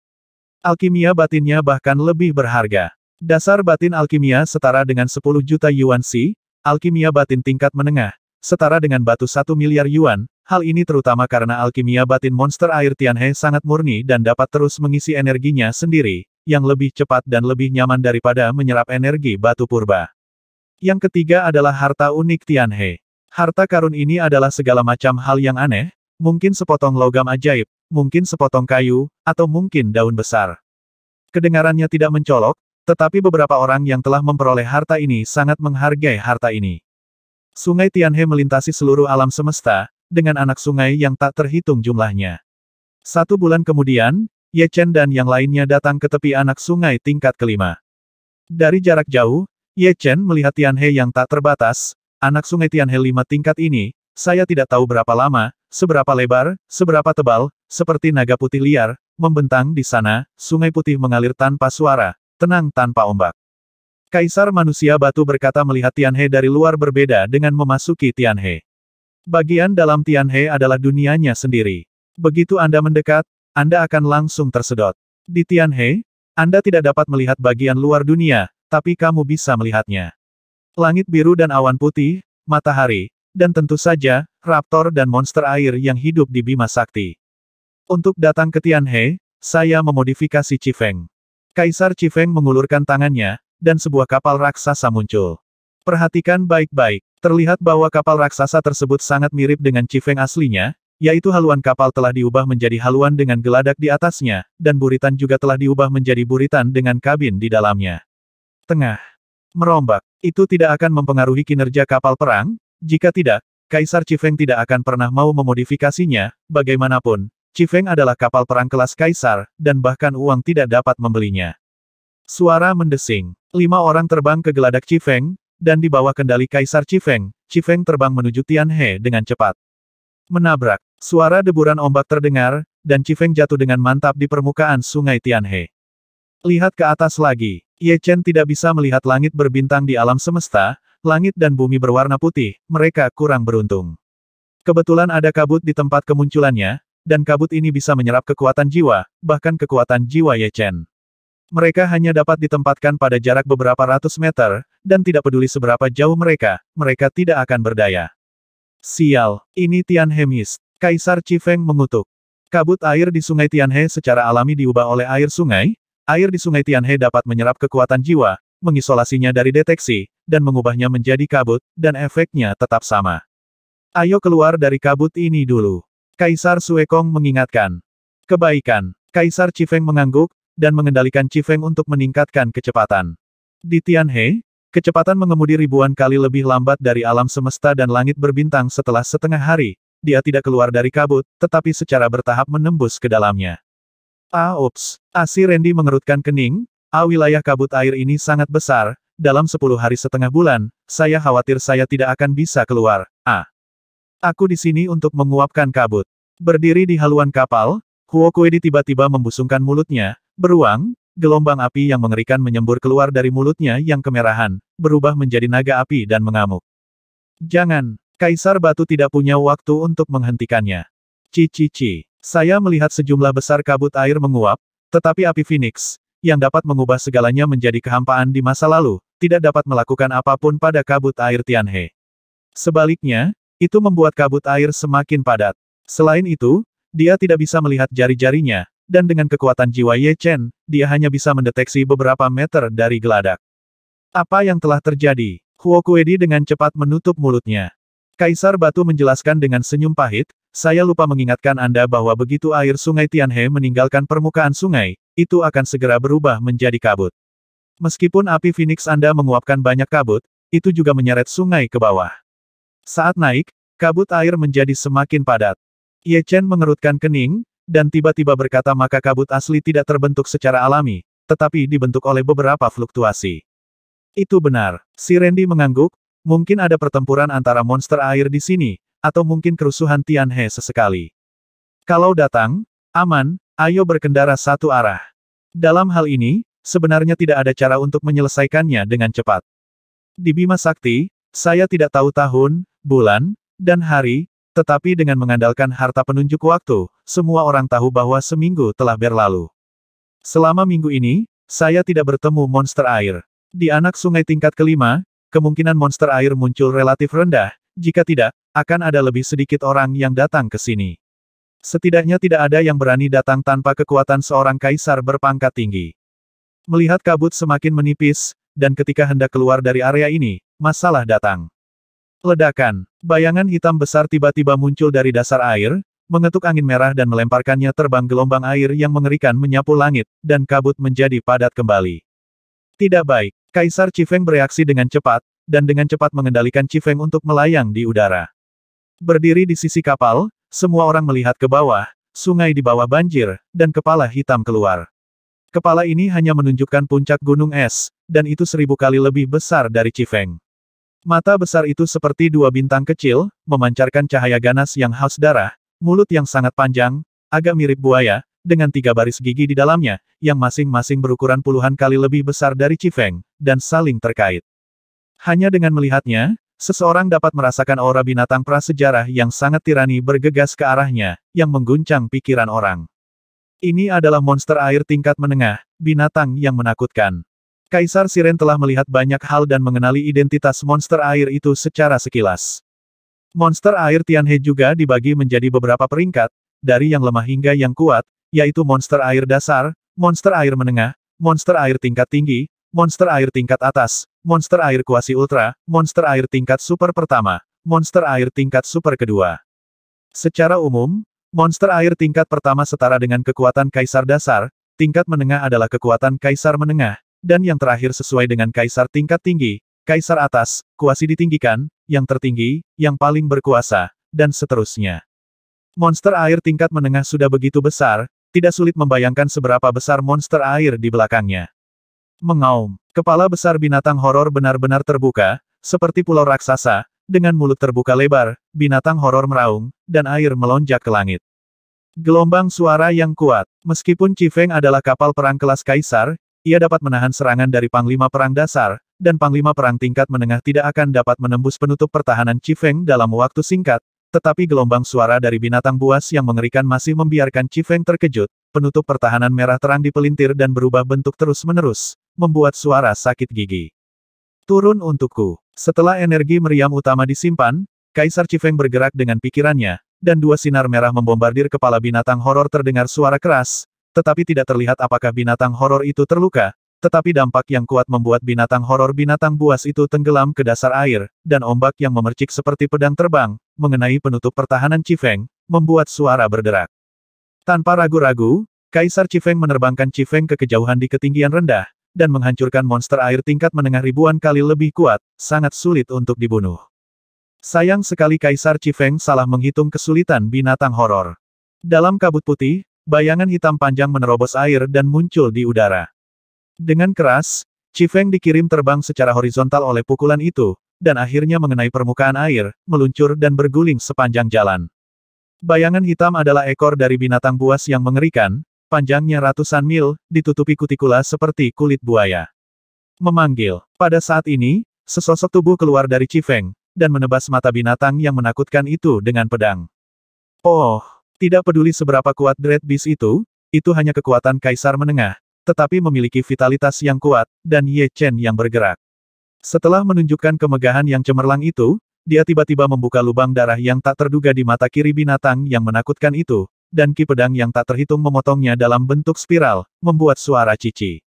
Alkimia batinnya bahkan lebih berharga. Dasar batin alkimia setara dengan 10 juta yuan si, alkimia batin tingkat menengah, setara dengan batu 1 miliar yuan, hal ini terutama karena alkimia batin monster air Tianhe sangat murni dan dapat terus mengisi energinya sendiri, yang lebih cepat dan lebih nyaman daripada menyerap energi batu purba. Yang ketiga adalah harta unik Tianhe. Harta karun ini adalah segala macam hal yang aneh, mungkin sepotong logam ajaib, mungkin sepotong kayu, atau mungkin daun besar. Kedengarannya tidak mencolok, tetapi beberapa orang yang telah memperoleh harta ini sangat menghargai harta ini. Sungai Tianhe melintasi seluruh alam semesta, dengan anak sungai yang tak terhitung jumlahnya. 1 bulan kemudian, Ye Chen dan yang lainnya datang ke tepi anak sungai tingkat kelima. Dari jarak jauh, Ye Chen melihat Tianhe yang tak terbatas, anak sungai Tianhe 5 tingkat ini, saya tidak tahu berapa lama, seberapa lebar, seberapa tebal, seperti naga putih liar, membentang di sana, sungai putih mengalir tanpa suara, tenang tanpa ombak. Kaisar manusia batu berkata melihat Tianhe dari luar berbeda dengan memasuki Tianhe. Bagian dalam Tianhe adalah dunianya sendiri. Begitu Anda mendekat, Anda akan langsung tersedot. Di Tianhe, Anda tidak dapat melihat bagian luar dunia, tapi kamu bisa melihatnya. Langit biru dan awan putih, matahari, dan tentu saja, raptor dan monster air yang hidup di Bima Sakti. Untuk datang ke Tianhe, saya memodifikasi Qifeng. Kaisar Qifeng mengulurkan tangannya, dan sebuah kapal raksasa muncul. Perhatikan baik-baik, terlihat bahwa kapal raksasa tersebut sangat mirip dengan Qifeng aslinya, yaitu haluan kapal telah diubah menjadi haluan dengan geladak di atasnya, dan buritan juga telah diubah menjadi buritan dengan kabin di dalamnya. Tengah. Merombak. Itu tidak akan mempengaruhi kinerja kapal perang, jika tidak, Kaisar Qifeng tidak akan pernah mau memodifikasinya, bagaimanapun. Qifeng adalah kapal perang kelas kaisar, dan bahkan uang tidak dapat membelinya. Suara mendesing. 5 orang terbang ke geladak Qifeng, dan di bawah kendali Kaisar Qifeng, Qifeng terbang menuju Tianhe dengan cepat. Menabrak. Suara deburan ombak terdengar, dan Qifeng jatuh dengan mantap di permukaan sungai Tianhe. Lihat ke atas lagi. Ye Chen tidak bisa melihat langit berbintang di alam semesta, langit dan bumi berwarna putih, mereka kurang beruntung. Kebetulan ada kabut di tempat kemunculannya, dan kabut ini bisa menyerap kekuatan jiwa, bahkan kekuatan jiwa Ye Chen. Mereka hanya dapat ditempatkan pada jarak beberapa ratus meter, dan tidak peduli seberapa jauh mereka tidak akan berdaya. Sial, ini Tianhe Mist. Kaisar Qifeng mengutuk. Kabut air di sungai Tianhe secara alami diubah oleh air sungai, air di sungai Tianhe dapat menyerap kekuatan jiwa, mengisolasinya dari deteksi, dan mengubahnya menjadi kabut, dan efeknya tetap sama. Ayo keluar dari kabut ini dulu. Kaisar Suekong mengingatkan. Kebaikan. Kaisar Qifeng mengangguk, dan mengendalikan Qifeng untuk meningkatkan kecepatan. Di Tianhe, kecepatan mengemudi ribuan kali lebih lambat dari alam semesta dan langit berbintang setelah setengah hari. Dia tidak keluar dari kabut, tetapi secara bertahap menembus ke dalamnya. Ups. Si Randy mengerutkan kening. Wilayah kabut air ini sangat besar. Dalam 10 hari setengah bulan, saya khawatir saya tidak akan bisa keluar. Aku di sini untuk menguapkan kabut. Berdiri di haluan kapal, Huo Kuedi tiba-tiba membusungkan mulutnya, beruang, gelombang api yang mengerikan menyembur keluar dari mulutnya yang kemerahan, berubah menjadi naga api dan mengamuk. Jangan, Kaisar Batu tidak punya waktu untuk menghentikannya. Cici. Saya melihat sejumlah besar kabut air menguap, tetapi api Phoenix, yang dapat mengubah segalanya menjadi kehampaan di masa lalu, tidak dapat melakukan apapun pada kabut air Tianhe. Sebaliknya, itu membuat kabut air semakin padat. Selain itu, dia tidak bisa melihat jari-jarinya, dan dengan kekuatan jiwa Ye Chen, dia hanya bisa mendeteksi beberapa meter dari geladak. Apa yang telah terjadi? Huo Kuedi dengan cepat menutup mulutnya. Kaisar Batu menjelaskan dengan senyum pahit, saya lupa mengingatkan Anda bahwa begitu air sungai Tianhe meninggalkan permukaan sungai, itu akan segera berubah menjadi kabut. Meskipun api Phoenix Anda menguapkan banyak kabut, itu juga menyeret sungai ke bawah. Saat naik, kabut air menjadi semakin padat. Ye Chen mengerutkan kening, dan tiba-tiba berkata maka kabut asli tidak terbentuk secara alami, tetapi dibentuk oleh beberapa fluktuasi. Itu benar. Si Randy mengangguk, mungkin ada pertempuran antara monster air di sini, atau mungkin kerusuhan Tianhe sesekali. Kalau datang, aman, ayo berkendara satu arah. Dalam hal ini, sebenarnya tidak ada cara untuk menyelesaikannya dengan cepat. Di Bima Sakti, saya tidak tahu tahun, bulan, dan hari, tetapi dengan mengandalkan harta penunjuk waktu, semua orang tahu bahwa seminggu telah berlalu. Selama minggu ini, saya tidak bertemu monster air. Di anak sungai tingkat kelima, kemungkinan monster air muncul relatif rendah, jika tidak, akan ada lebih sedikit orang yang datang ke sini. Setidaknya tidak ada yang berani datang tanpa kekuatan seorang kaisar berpangkat tinggi. Melihat kabut semakin menipis, dan ketika hendak keluar dari area ini, masalah datang. Ledakan, bayangan hitam besar tiba-tiba muncul dari dasar air, mengetuk angin merah dan melemparkannya terbang gelombang air yang mengerikan menyapu langit, dan kabut menjadi padat kembali. Tidak baik, Kaisar Qifeng bereaksi dengan cepat, dan dengan cepat mengendalikan Qifeng untuk melayang di udara. Berdiri di sisi kapal, semua orang melihat ke bawah, sungai di bawah banjir, dan kepala hitam keluar. Kepala ini hanya menunjukkan puncak gunung es, dan itu 1000 kali lebih besar dari Qifeng. Mata besar itu seperti dua bintang kecil, memancarkan cahaya ganas yang haus darah, mulut yang sangat panjang, agak mirip buaya, dengan 3 baris gigi di dalamnya, yang masing-masing berukuran puluhan kali lebih besar dari Qifeng, dan saling terkait. Hanya dengan melihatnya, seseorang dapat merasakan aura binatang prasejarah yang sangat tirani bergegas ke arahnya, yang mengguncang pikiran orang. Ini adalah monster air tingkat menengah, binatang yang menakutkan. Kaisar Siren telah melihat banyak hal dan mengenali identitas monster air itu secara sekilas. Monster air Tianhe juga dibagi menjadi beberapa peringkat, dari yang lemah hingga yang kuat, yaitu monster air dasar, monster air menengah, monster air tingkat tinggi, monster air tingkat atas, monster air kuasi ultra, monster air tingkat super pertama, monster air tingkat super kedua. Secara umum, monster air tingkat pertama setara dengan kekuatan kaisar dasar, tingkat menengah adalah kekuatan kaisar menengah, dan yang terakhir sesuai dengan kaisar tingkat tinggi, kaisar atas, kuasi ditinggikan, yang tertinggi, yang paling berkuasa, dan seterusnya. Monster air tingkat menengah sudah begitu besar, tidak sulit membayangkan seberapa besar monster air di belakangnya. Mengaum, kepala besar binatang horor benar-benar terbuka, seperti pulau raksasa, dengan mulut terbuka lebar, binatang horor meraung, dan air melonjak ke langit. Gelombang suara yang kuat, meskipun Qifeng adalah kapal perang kelas kaisar, ia dapat menahan serangan dari panglima perang dasar, dan panglima perang tingkat menengah tidak akan dapat menembus penutup pertahanan Qifeng dalam waktu singkat, tetapi gelombang suara dari binatang buas yang mengerikan masih membiarkan Qifeng terkejut, penutup pertahanan merah terang dipelintir dan berubah bentuk terus-menerus, membuat suara sakit gigi. Turun untukku. Setelah energi meriam utama disimpan, Kaisar Qifeng bergerak dengan pikirannya, dan 2 sinar merah membombardir kepala binatang horor terdengar suara keras, tetapi tidak terlihat apakah binatang horor itu terluka, tetapi dampak yang kuat membuat binatang horor binatang buas itu tenggelam ke dasar air, dan ombak yang memercik seperti pedang terbang, mengenai penutup pertahanan Qifeng, membuat suara berderak. Tanpa ragu-ragu, Kaisar Qifeng menerbangkan Qifeng ke kejauhan di ketinggian rendah, dan menghancurkan monster air tingkat menengah ribuan kali lebih kuat, sangat sulit untuk dibunuh. Sayang sekali Kaisar Qifeng salah menghitung kesulitan binatang horor. Dalam kabut putih, bayangan hitam panjang menerobos air dan muncul di udara. Dengan keras, Qifeng dikirim terbang secara horizontal oleh pukulan itu, dan akhirnya mengenai permukaan air, meluncur dan berguling sepanjang jalan. Bayangan hitam adalah ekor dari binatang buas yang mengerikan, panjangnya ratusan mil, ditutupi kutikula seperti kulit buaya. Memanggil. Pada saat ini, sesosok tubuh keluar dari Qifeng, dan menebas mata binatang yang menakutkan itu dengan pedang. Oh, tidak peduli seberapa kuat Dread Beast itu hanya kekuatan kaisar menengah, tetapi memiliki vitalitas yang kuat, dan Ye Chen yang bergerak. Setelah menunjukkan kemegahan yang cemerlang itu, dia tiba-tiba membuka lubang darah yang tak terduga di mata kiri binatang yang menakutkan itu, dan ki pedang yang tak terhitung memotongnya dalam bentuk spiral, membuat suara cici.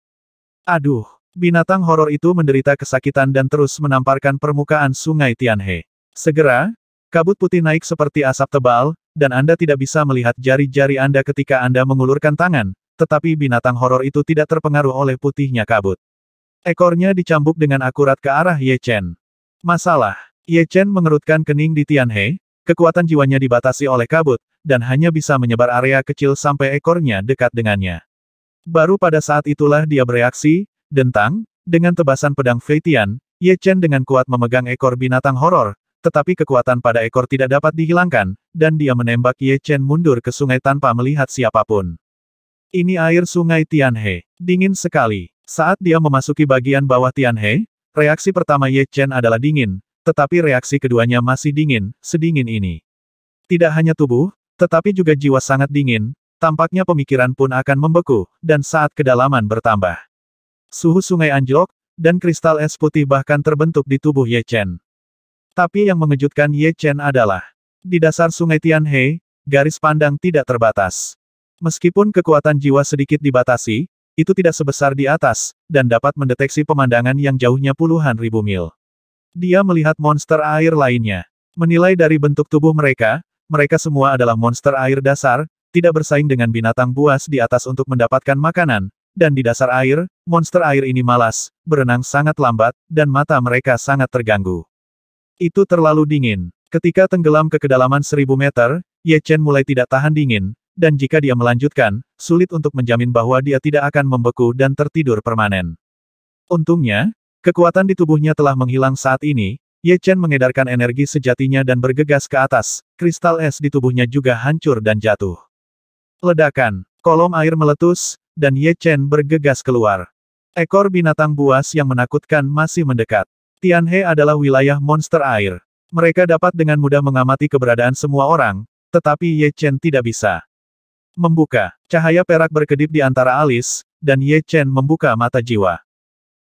Aduh, binatang horor itu menderita kesakitan dan terus menamparkan permukaan sungai Tianhe. Segera, kabut putih naik seperti asap tebal, dan Anda tidak bisa melihat jari-jari Anda ketika Anda mengulurkan tangan, tetapi binatang horor itu tidak terpengaruh oleh putihnya kabut. Ekornya dicambuk dengan akurat ke arah Ye Chen. Masalah, Ye Chen mengerutkan kening di Tianhe, kekuatan jiwanya dibatasi oleh kabut, dan hanya bisa menyebar area kecil sampai ekornya dekat dengannya. Baru pada saat itulah dia bereaksi, dentang, dengan tebasan pedang Fei Tian, Ye Chen dengan kuat memegang ekor binatang horor, tetapi kekuatan pada ekor tidak dapat dihilangkan, dan dia menembak Ye Chen mundur ke sungai tanpa melihat siapapun. Ini air sungai Tianhe. Dingin sekali. Saat dia memasuki bagian bawah Tianhe, reaksi pertama Ye Chen adalah dingin, tetapi reaksi keduanya masih dingin, sedingin ini. Tidak hanya tubuh, tetapi juga jiwa sangat dingin, tampaknya pemikiran pun akan membeku, dan saat kedalaman bertambah. Suhu sungai anjlok, dan kristal es putih bahkan terbentuk di tubuh Ye Chen. Tapi yang mengejutkan Ye Chen adalah, di dasar sungai Tianhe, garis pandang tidak terbatas. Meskipun kekuatan jiwa sedikit dibatasi, itu tidak sebesar di atas, dan dapat mendeteksi pemandangan yang jauhnya puluhan ribu mil. Dia melihat monster air lainnya. Menilai dari bentuk tubuh mereka semua adalah monster air dasar, tidak bersaing dengan binatang buas di atas untuk mendapatkan makanan, dan di dasar air, monster air ini malas, berenang sangat lambat, dan mata mereka sangat terganggu. Itu terlalu dingin. Ketika tenggelam ke kedalaman 1000 meter, Ye Chen mulai tidak tahan dingin, dan jika dia melanjutkan, sulit untuk menjamin bahwa dia tidak akan membeku dan tertidur permanen. Untungnya, kekuatan di tubuhnya telah menghilang saat ini. Ye Chen mengedarkan energi sejatinya dan bergegas ke atas, kristal es di tubuhnya juga hancur dan jatuh. Ledakan, kolom air meletus, dan Ye Chen bergegas keluar. Ekor binatang buas yang menakutkan masih mendekat. Tianhe adalah wilayah monster air. Mereka dapat dengan mudah mengamati keberadaan semua orang, tetapi Ye Chen tidak bisa. Membuka, cahaya perak berkedip di antara alis, dan Ye Chen membuka mata jiwa.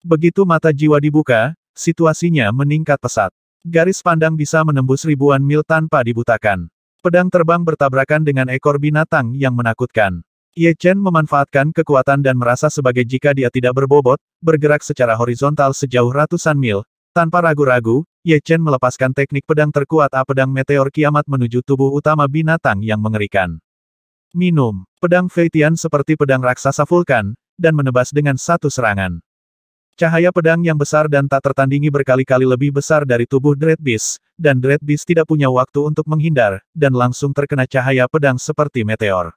Begitu mata jiwa dibuka, situasinya meningkat pesat. Garis pandang bisa menembus ribuan mil tanpa dibutakan. Pedang terbang bertabrakan dengan ekor binatang yang menakutkan. Ye Chen memanfaatkan kekuatan dan merasa sebagai jika dia tidak berbobot, bergerak secara horizontal sejauh ratusan mil. Tanpa ragu-ragu, Ye Chen melepaskan teknik pedang terkuat pedang meteor kiamat menuju tubuh utama binatang yang mengerikan. Minum. Pedang Fei Tian seperti pedang raksasa vulkan, dan menebas dengan satu serangan. Cahaya pedang yang besar dan tak tertandingi berkali-kali lebih besar dari tubuh Dread Beast, dan Dread Beast tidak punya waktu untuk menghindar, dan langsung terkena cahaya pedang seperti meteor.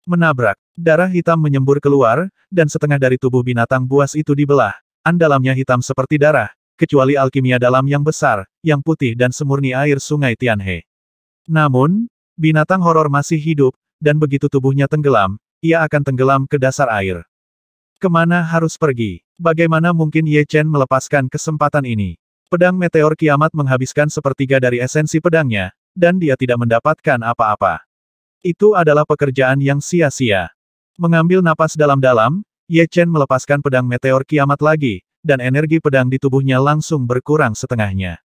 Menabrak. Darah hitam menyembur keluar, dan setengah dari tubuh binatang buas itu dibelah. Dalamnya hitam seperti darah, kecuali alkimia dalam yang besar, yang putih dan semurni air sungai Tianhe. Namun, binatang horor masih hidup, dan begitu tubuhnya tenggelam, ia akan tenggelam ke dasar air. Kemana harus pergi? Bagaimana mungkin Ye Chen melepaskan kesempatan ini? Pedang meteor kiamat menghabiskan sepertiga dari esensi pedangnya, dan dia tidak mendapatkan apa-apa. Itu adalah pekerjaan yang sia-sia. Mengambil napas dalam-dalam, Ye Chen melepaskan pedang meteor kiamat lagi, dan energi pedang di tubuhnya langsung berkurang setengahnya.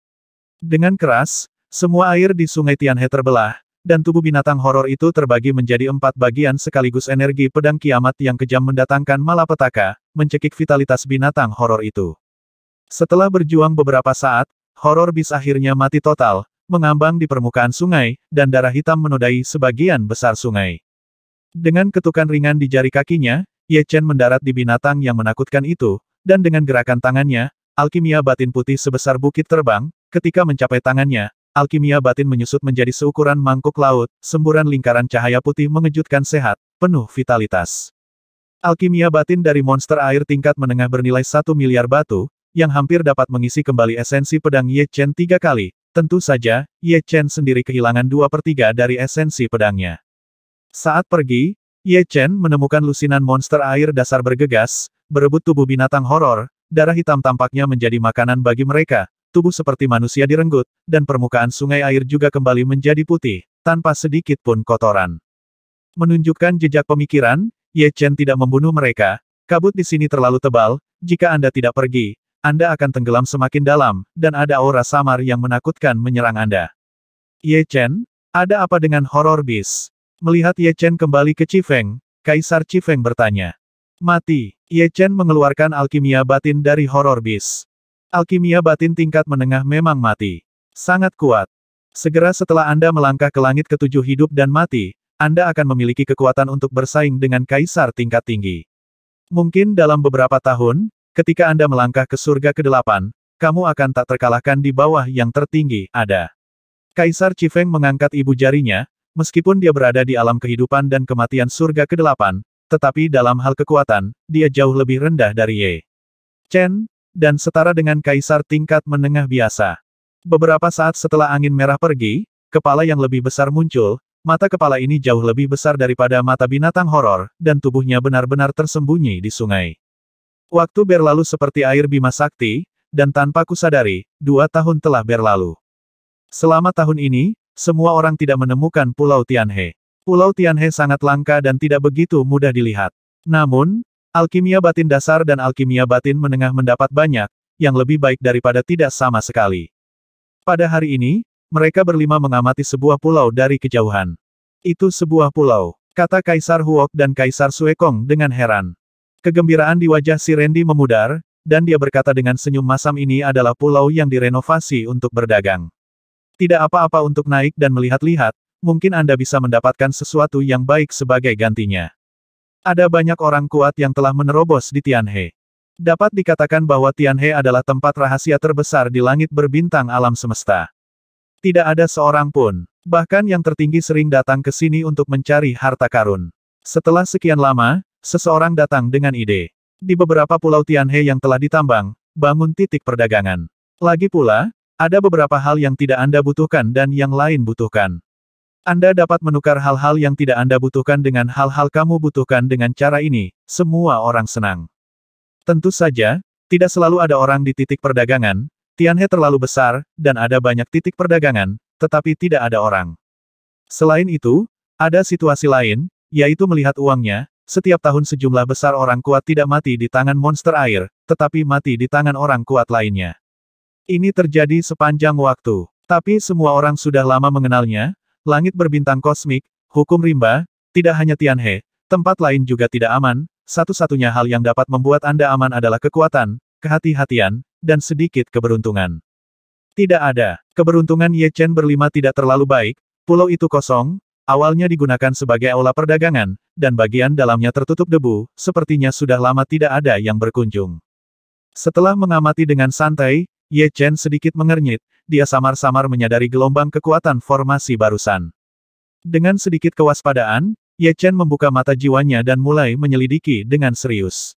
Dengan keras, semua air di sungai Tianhe terbelah, dan tubuh binatang horor itu terbagi menjadi 4 bagian sekaligus energi pedang kiamat yang kejam mendatangkan malapetaka, mencekik vitalitas binatang horor itu. Setelah berjuang beberapa saat, horor beast akhirnya mati total, mengambang di permukaan sungai, dan darah hitam menodai sebagian besar sungai. Dengan ketukan ringan di jari kakinya, Ye Chen mendarat di binatang yang menakutkan itu, dan dengan gerakan tangannya, alkimia batin putih sebesar bukit terbang, ketika mencapai tangannya, alkimia batin menyusut menjadi seukuran mangkuk laut, semburan lingkaran cahaya putih mengejutkan sehat, penuh vitalitas. Alkimia batin dari monster air tingkat menengah bernilai 1 miliar batu, yang hampir dapat mengisi kembali esensi pedang Ye Chen 3 kali, tentu saja, Ye Chen sendiri kehilangan 2/3 dari esensi pedangnya. Saat pergi, Ye Chen menemukan lusinan monster air dasar bergegas, berebut tubuh binatang horor, darah hitam tampaknya menjadi makanan bagi mereka. Tubuh seperti manusia direnggut, dan permukaan sungai air juga kembali menjadi putih, tanpa sedikit pun kotoran. Menunjukkan jejak pemikiran, Ye Chen tidak membunuh mereka. Kabut di sini terlalu tebal, jika Anda tidak pergi, Anda akan tenggelam semakin dalam, dan ada aura samar yang menakutkan menyerang Anda. Ye Chen, ada apa dengan horror beast? Melihat Ye Chen kembali ke Chifeng, Kaisar Chifeng bertanya. Mati. Ye Chen mengeluarkan alkimia batin dari horror beast. Alkimia batin tingkat menengah memang mati. Sangat kuat. Segera setelah Anda melangkah ke langit ketujuh hidup dan mati, Anda akan memiliki kekuatan untuk bersaing dengan kaisar tingkat tinggi. Mungkin dalam beberapa tahun, ketika Anda melangkah ke surga ke-8, kamu akan tak terkalahkan di bawah yang tertinggi, ada. Kaisar Chifeng mengangkat ibu jarinya, meskipun dia berada di alam kehidupan dan kematian surga ke-8, tetapi dalam hal kekuatan, dia jauh lebih rendah dari Ye Chen, dan setara dengan kaisar tingkat menengah biasa. Beberapa saat setelah angin merah pergi, kepala yang lebih besar muncul, mata kepala ini jauh lebih besar daripada mata binatang horor, dan tubuhnya benar-benar tersembunyi di sungai. Waktu berlalu seperti air Bima Sakti, dan tanpa kusadari, 2 tahun telah berlalu. Selama tahun ini, semua orang tidak menemukan Pulau Tianhe. Pulau Tianhe sangat langka dan tidak begitu mudah dilihat. Namun, alkimia batin dasar dan alkimia batin menengah mendapat banyak, yang lebih baik daripada tidak sama sekali. Pada hari ini, mereka berlima mengamati sebuah pulau dari kejauhan. Itu sebuah pulau, kata Kaisar Huok dan Kaisar Suekong dengan heran. Kegembiraan di wajah si Randy memudar, dan dia berkata dengan senyum masam, ini adalah pulau yang direnovasi untuk berdagang. Tidak apa-apa untuk naik dan melihat-lihat, mungkin Anda bisa mendapatkan sesuatu yang baik sebagai gantinya. Ada banyak orang kuat yang telah menerobos di Tianhe. Dapat dikatakan bahwa Tianhe adalah tempat rahasia terbesar di langit berbintang alam semesta. Tidak ada seorang pun, bahkan yang tertinggi sering datang ke sini untuk mencari harta karun. Setelah sekian lama, seseorang datang dengan ide. Di beberapa pulau Tianhe yang telah ditambang, bangun titik perdagangan. Lagi pula, ada beberapa hal yang tidak Anda butuhkan dan yang lain butuhkan. Anda dapat menukar hal-hal yang tidak Anda butuhkan dengan hal-hal kamu butuhkan dengan cara ini, semua orang senang. Tentu saja, tidak selalu ada orang di titik perdagangan, Tianhe terlalu besar, dan ada banyak titik perdagangan, tetapi tidak ada orang. Selain itu, ada situasi lain, yaitu melihat uangnya, setiap tahun sejumlah besar orang kuat tidak mati di tangan monster air, tetapi mati di tangan orang kuat lainnya. Ini terjadi sepanjang waktu, tapi semua orang sudah lama mengenalnya. Langit berbintang kosmik, hukum rimba, tidak hanya Tianhe, tempat lain juga tidak aman, satu-satunya hal yang dapat membuat Anda aman adalah kekuatan, kehati-hatian, dan sedikit keberuntungan. Tidak ada. Keberuntungan Ye Chen berlima tidak terlalu baik, pulau itu kosong, awalnya digunakan sebagai aula perdagangan, dan bagian dalamnya tertutup debu, sepertinya sudah lama tidak ada yang berkunjung. Setelah mengamati dengan santai, Ye Chen sedikit mengernyit, dia samar-samar menyadari gelombang kekuatan formasi barusan. Dengan sedikit kewaspadaan, Ye Chen membuka mata jiwanya dan mulai menyelidiki dengan serius.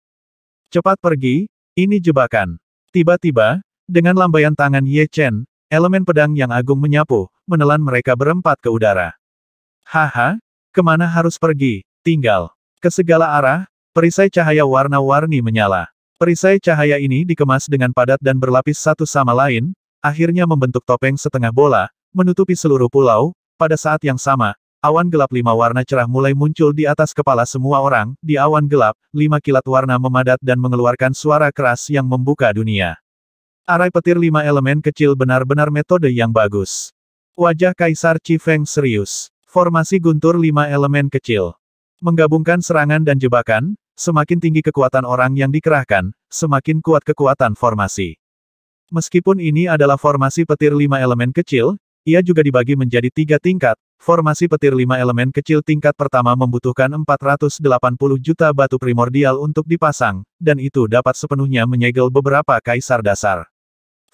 Cepat pergi, ini jebakan. Tiba-tiba, dengan lambaian tangan Ye Chen, elemen pedang yang agung menyapu, menelan mereka berempat ke udara. Haha, kemana harus pergi? Tinggal. Ke segala arah, perisai cahaya warna-warni menyala. Perisai cahaya ini dikemas dengan padat dan berlapis satu sama lain, akhirnya membentuk topeng setengah bola, menutupi seluruh pulau. Pada saat yang sama, awan gelap 5 warna cerah mulai muncul di atas kepala semua orang. Di awan gelap, 5 kilat warna memadat dan mengeluarkan suara keras yang membuka dunia. Arai petir 5 elemen kecil benar-benar metode yang bagus. Wajah Kaisar Qifeng serius. Formasi guntur 5 elemen kecil. Menggabungkan serangan dan jebakan, semakin tinggi kekuatan orang yang dikerahkan, semakin kuat kekuatan formasi. Meskipun ini adalah formasi petir 5 elemen kecil, ia juga dibagi menjadi 3 tingkat. Formasi petir 5 elemen kecil tingkat pertama membutuhkan 480 juta batu primordial untuk dipasang, dan itu dapat sepenuhnya menyegel beberapa kaisar dasar.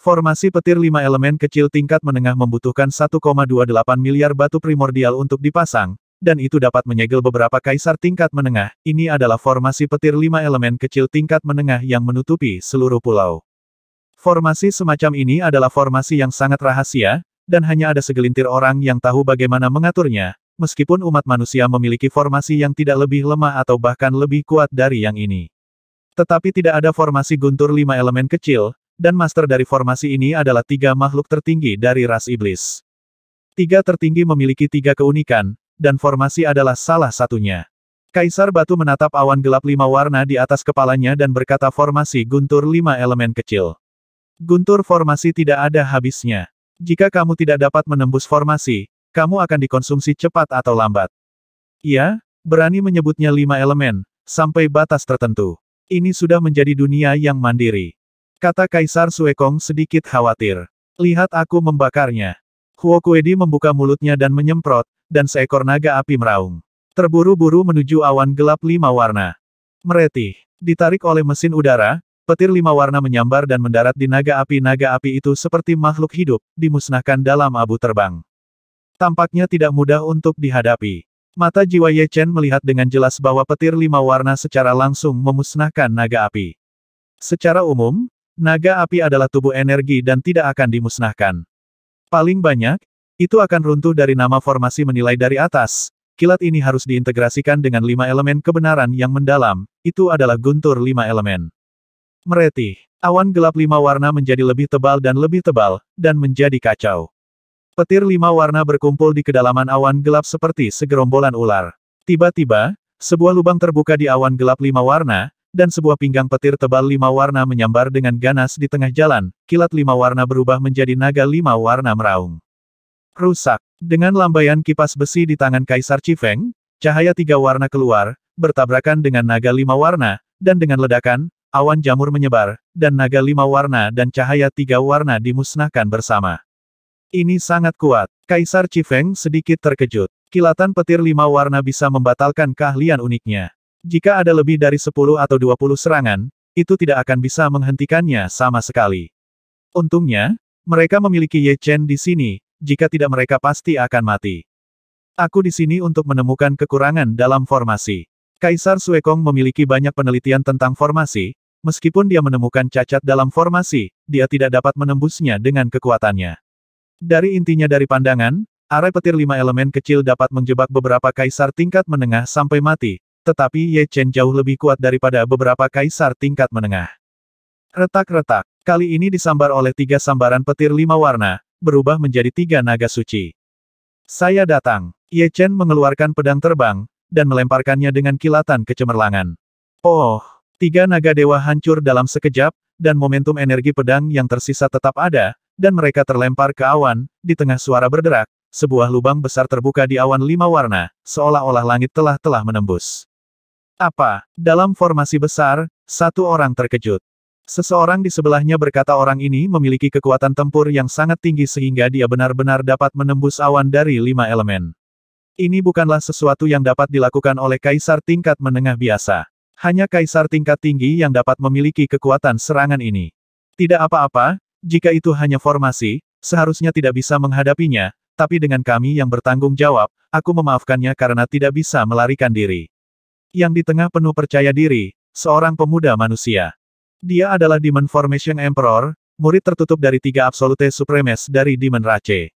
Formasi petir 5 elemen kecil tingkat menengah membutuhkan 1,28 miliar batu primordial untuk dipasang, dan itu dapat menyegel beberapa kaisar tingkat menengah. Ini adalah formasi petir 5 elemen kecil tingkat menengah yang menutupi seluruh pulau. Formasi semacam ini adalah formasi yang sangat rahasia, dan hanya ada segelintir orang yang tahu bagaimana mengaturnya, meskipun umat manusia memiliki formasi yang tidak lebih lemah atau bahkan lebih kuat dari yang ini. Tetapi tidak ada formasi guntur 5 elemen kecil, dan master dari formasi ini adalah 3 makhluk tertinggi dari ras iblis. 3 tertinggi memiliki 3 keunikan, dan formasi adalah salah satunya. Kaisar Batu menatap awan gelap 5 warna di atas kepalanya dan berkata, formasi guntur 5 elemen kecil. Guntur formasi tidak ada habisnya. Jika kamu tidak dapat menembus formasi, kamu akan dikonsumsi cepat atau lambat. Ia berani menyebutnya 5 elemen, sampai batas tertentu. Ini sudah menjadi dunia yang mandiri. Kata Kaisar Suekong sedikit khawatir. Lihat aku membakarnya. Huo Kuedi membuka mulutnya dan menyemprot, dan seekor naga api meraung. Terburu-buru menuju awan gelap 5 warna. Meretih. Ditarik oleh mesin udara, petir 5 warna menyambar dan mendarat di naga api. Naga api itu seperti makhluk hidup, dimusnahkan dalam abu terbang. Tampaknya tidak mudah untuk dihadapi. Mata jiwa Ye Chen melihat dengan jelas bahwa petir 5 warna secara langsung memusnahkan naga api. Secara umum, naga api adalah tubuh energi dan tidak akan dimusnahkan. Paling banyak, itu akan runtuh dari nama formasi menilai dari atas. Kilat ini harus diintegrasikan dengan 5 elemen kebenaran yang mendalam, itu adalah guntur 5 elemen. Meretih. Awan gelap 5 warna menjadi lebih tebal, dan menjadi kacau. Petir 5 warna berkumpul di kedalaman awan gelap seperti segerombolan ular. Tiba-tiba, sebuah lubang terbuka di awan gelap 5 warna, dan sebuah pinggang petir tebal 5 warna menyambar dengan ganas di tengah jalan. Kilat 5 warna berubah menjadi naga 5 warna meraung. Rusak. Dengan lambaian kipas besi di tangan Kaisar Chifeng, cahaya 3 warna keluar, bertabrakan dengan naga 5 warna, dan dengan ledakan, awan jamur menyebar, dan naga 5 warna dan cahaya 3 warna dimusnahkan bersama. Ini sangat kuat. Kaisar Chifeng sedikit terkejut. Kilatan petir 5 warna bisa membatalkan keahlian uniknya. Jika ada lebih dari 10 atau 20 serangan, itu tidak akan bisa menghentikannya sama sekali. Untungnya, mereka memiliki Ye Chen di sini, jika tidak mereka pasti akan mati. Aku di sini untuk menemukan kekurangan dalam formasi. Kaisar Suekong memiliki banyak penelitian tentang formasi, meskipun dia menemukan cacat dalam formasi, dia tidak dapat menembusnya dengan kekuatannya. Dari intinya dari pandangan, arai petir 5 elemen kecil dapat menjebak beberapa kaisar tingkat menengah sampai mati, tetapi Ye Chen jauh lebih kuat daripada beberapa kaisar tingkat menengah. Retak-retak. Kali ini disambar oleh 3 sambaran petir 5 warna, berubah menjadi 3 naga suci. Saya datang. Ye Chen mengeluarkan pedang terbang, dan melemparkannya dengan kilatan kecemerlangan. Oh, 3 naga dewa hancur dalam sekejap, dan momentum energi pedang yang tersisa tetap ada, dan mereka terlempar ke awan. Di tengah suara berderak, sebuah lubang besar terbuka di awan 5 warna, seolah-olah langit telah menembus. Apa? Dalam formasi besar, satu orang terkejut. Seseorang di sebelahnya berkata orang ini memiliki kekuatan tempur yang sangat tinggi sehingga dia benar-benar dapat menembus awan dari 5 elemen. Ini bukanlah sesuatu yang dapat dilakukan oleh kaisar tingkat menengah biasa. Hanya kaisar tingkat tinggi yang dapat memiliki kekuatan serangan ini. Tidak apa-apa, jika itu hanya formasi, seharusnya tidak bisa menghadapinya, tapi dengan kami yang bertanggung jawab, aku memaafkannya karena tidak bisa melarikan diri. Yang di tengah penuh percaya diri, seorang pemuda manusia. Dia adalah Demon Formation Emperor, murid tertutup dari 3 Absolute Supremes dari Demon Rache.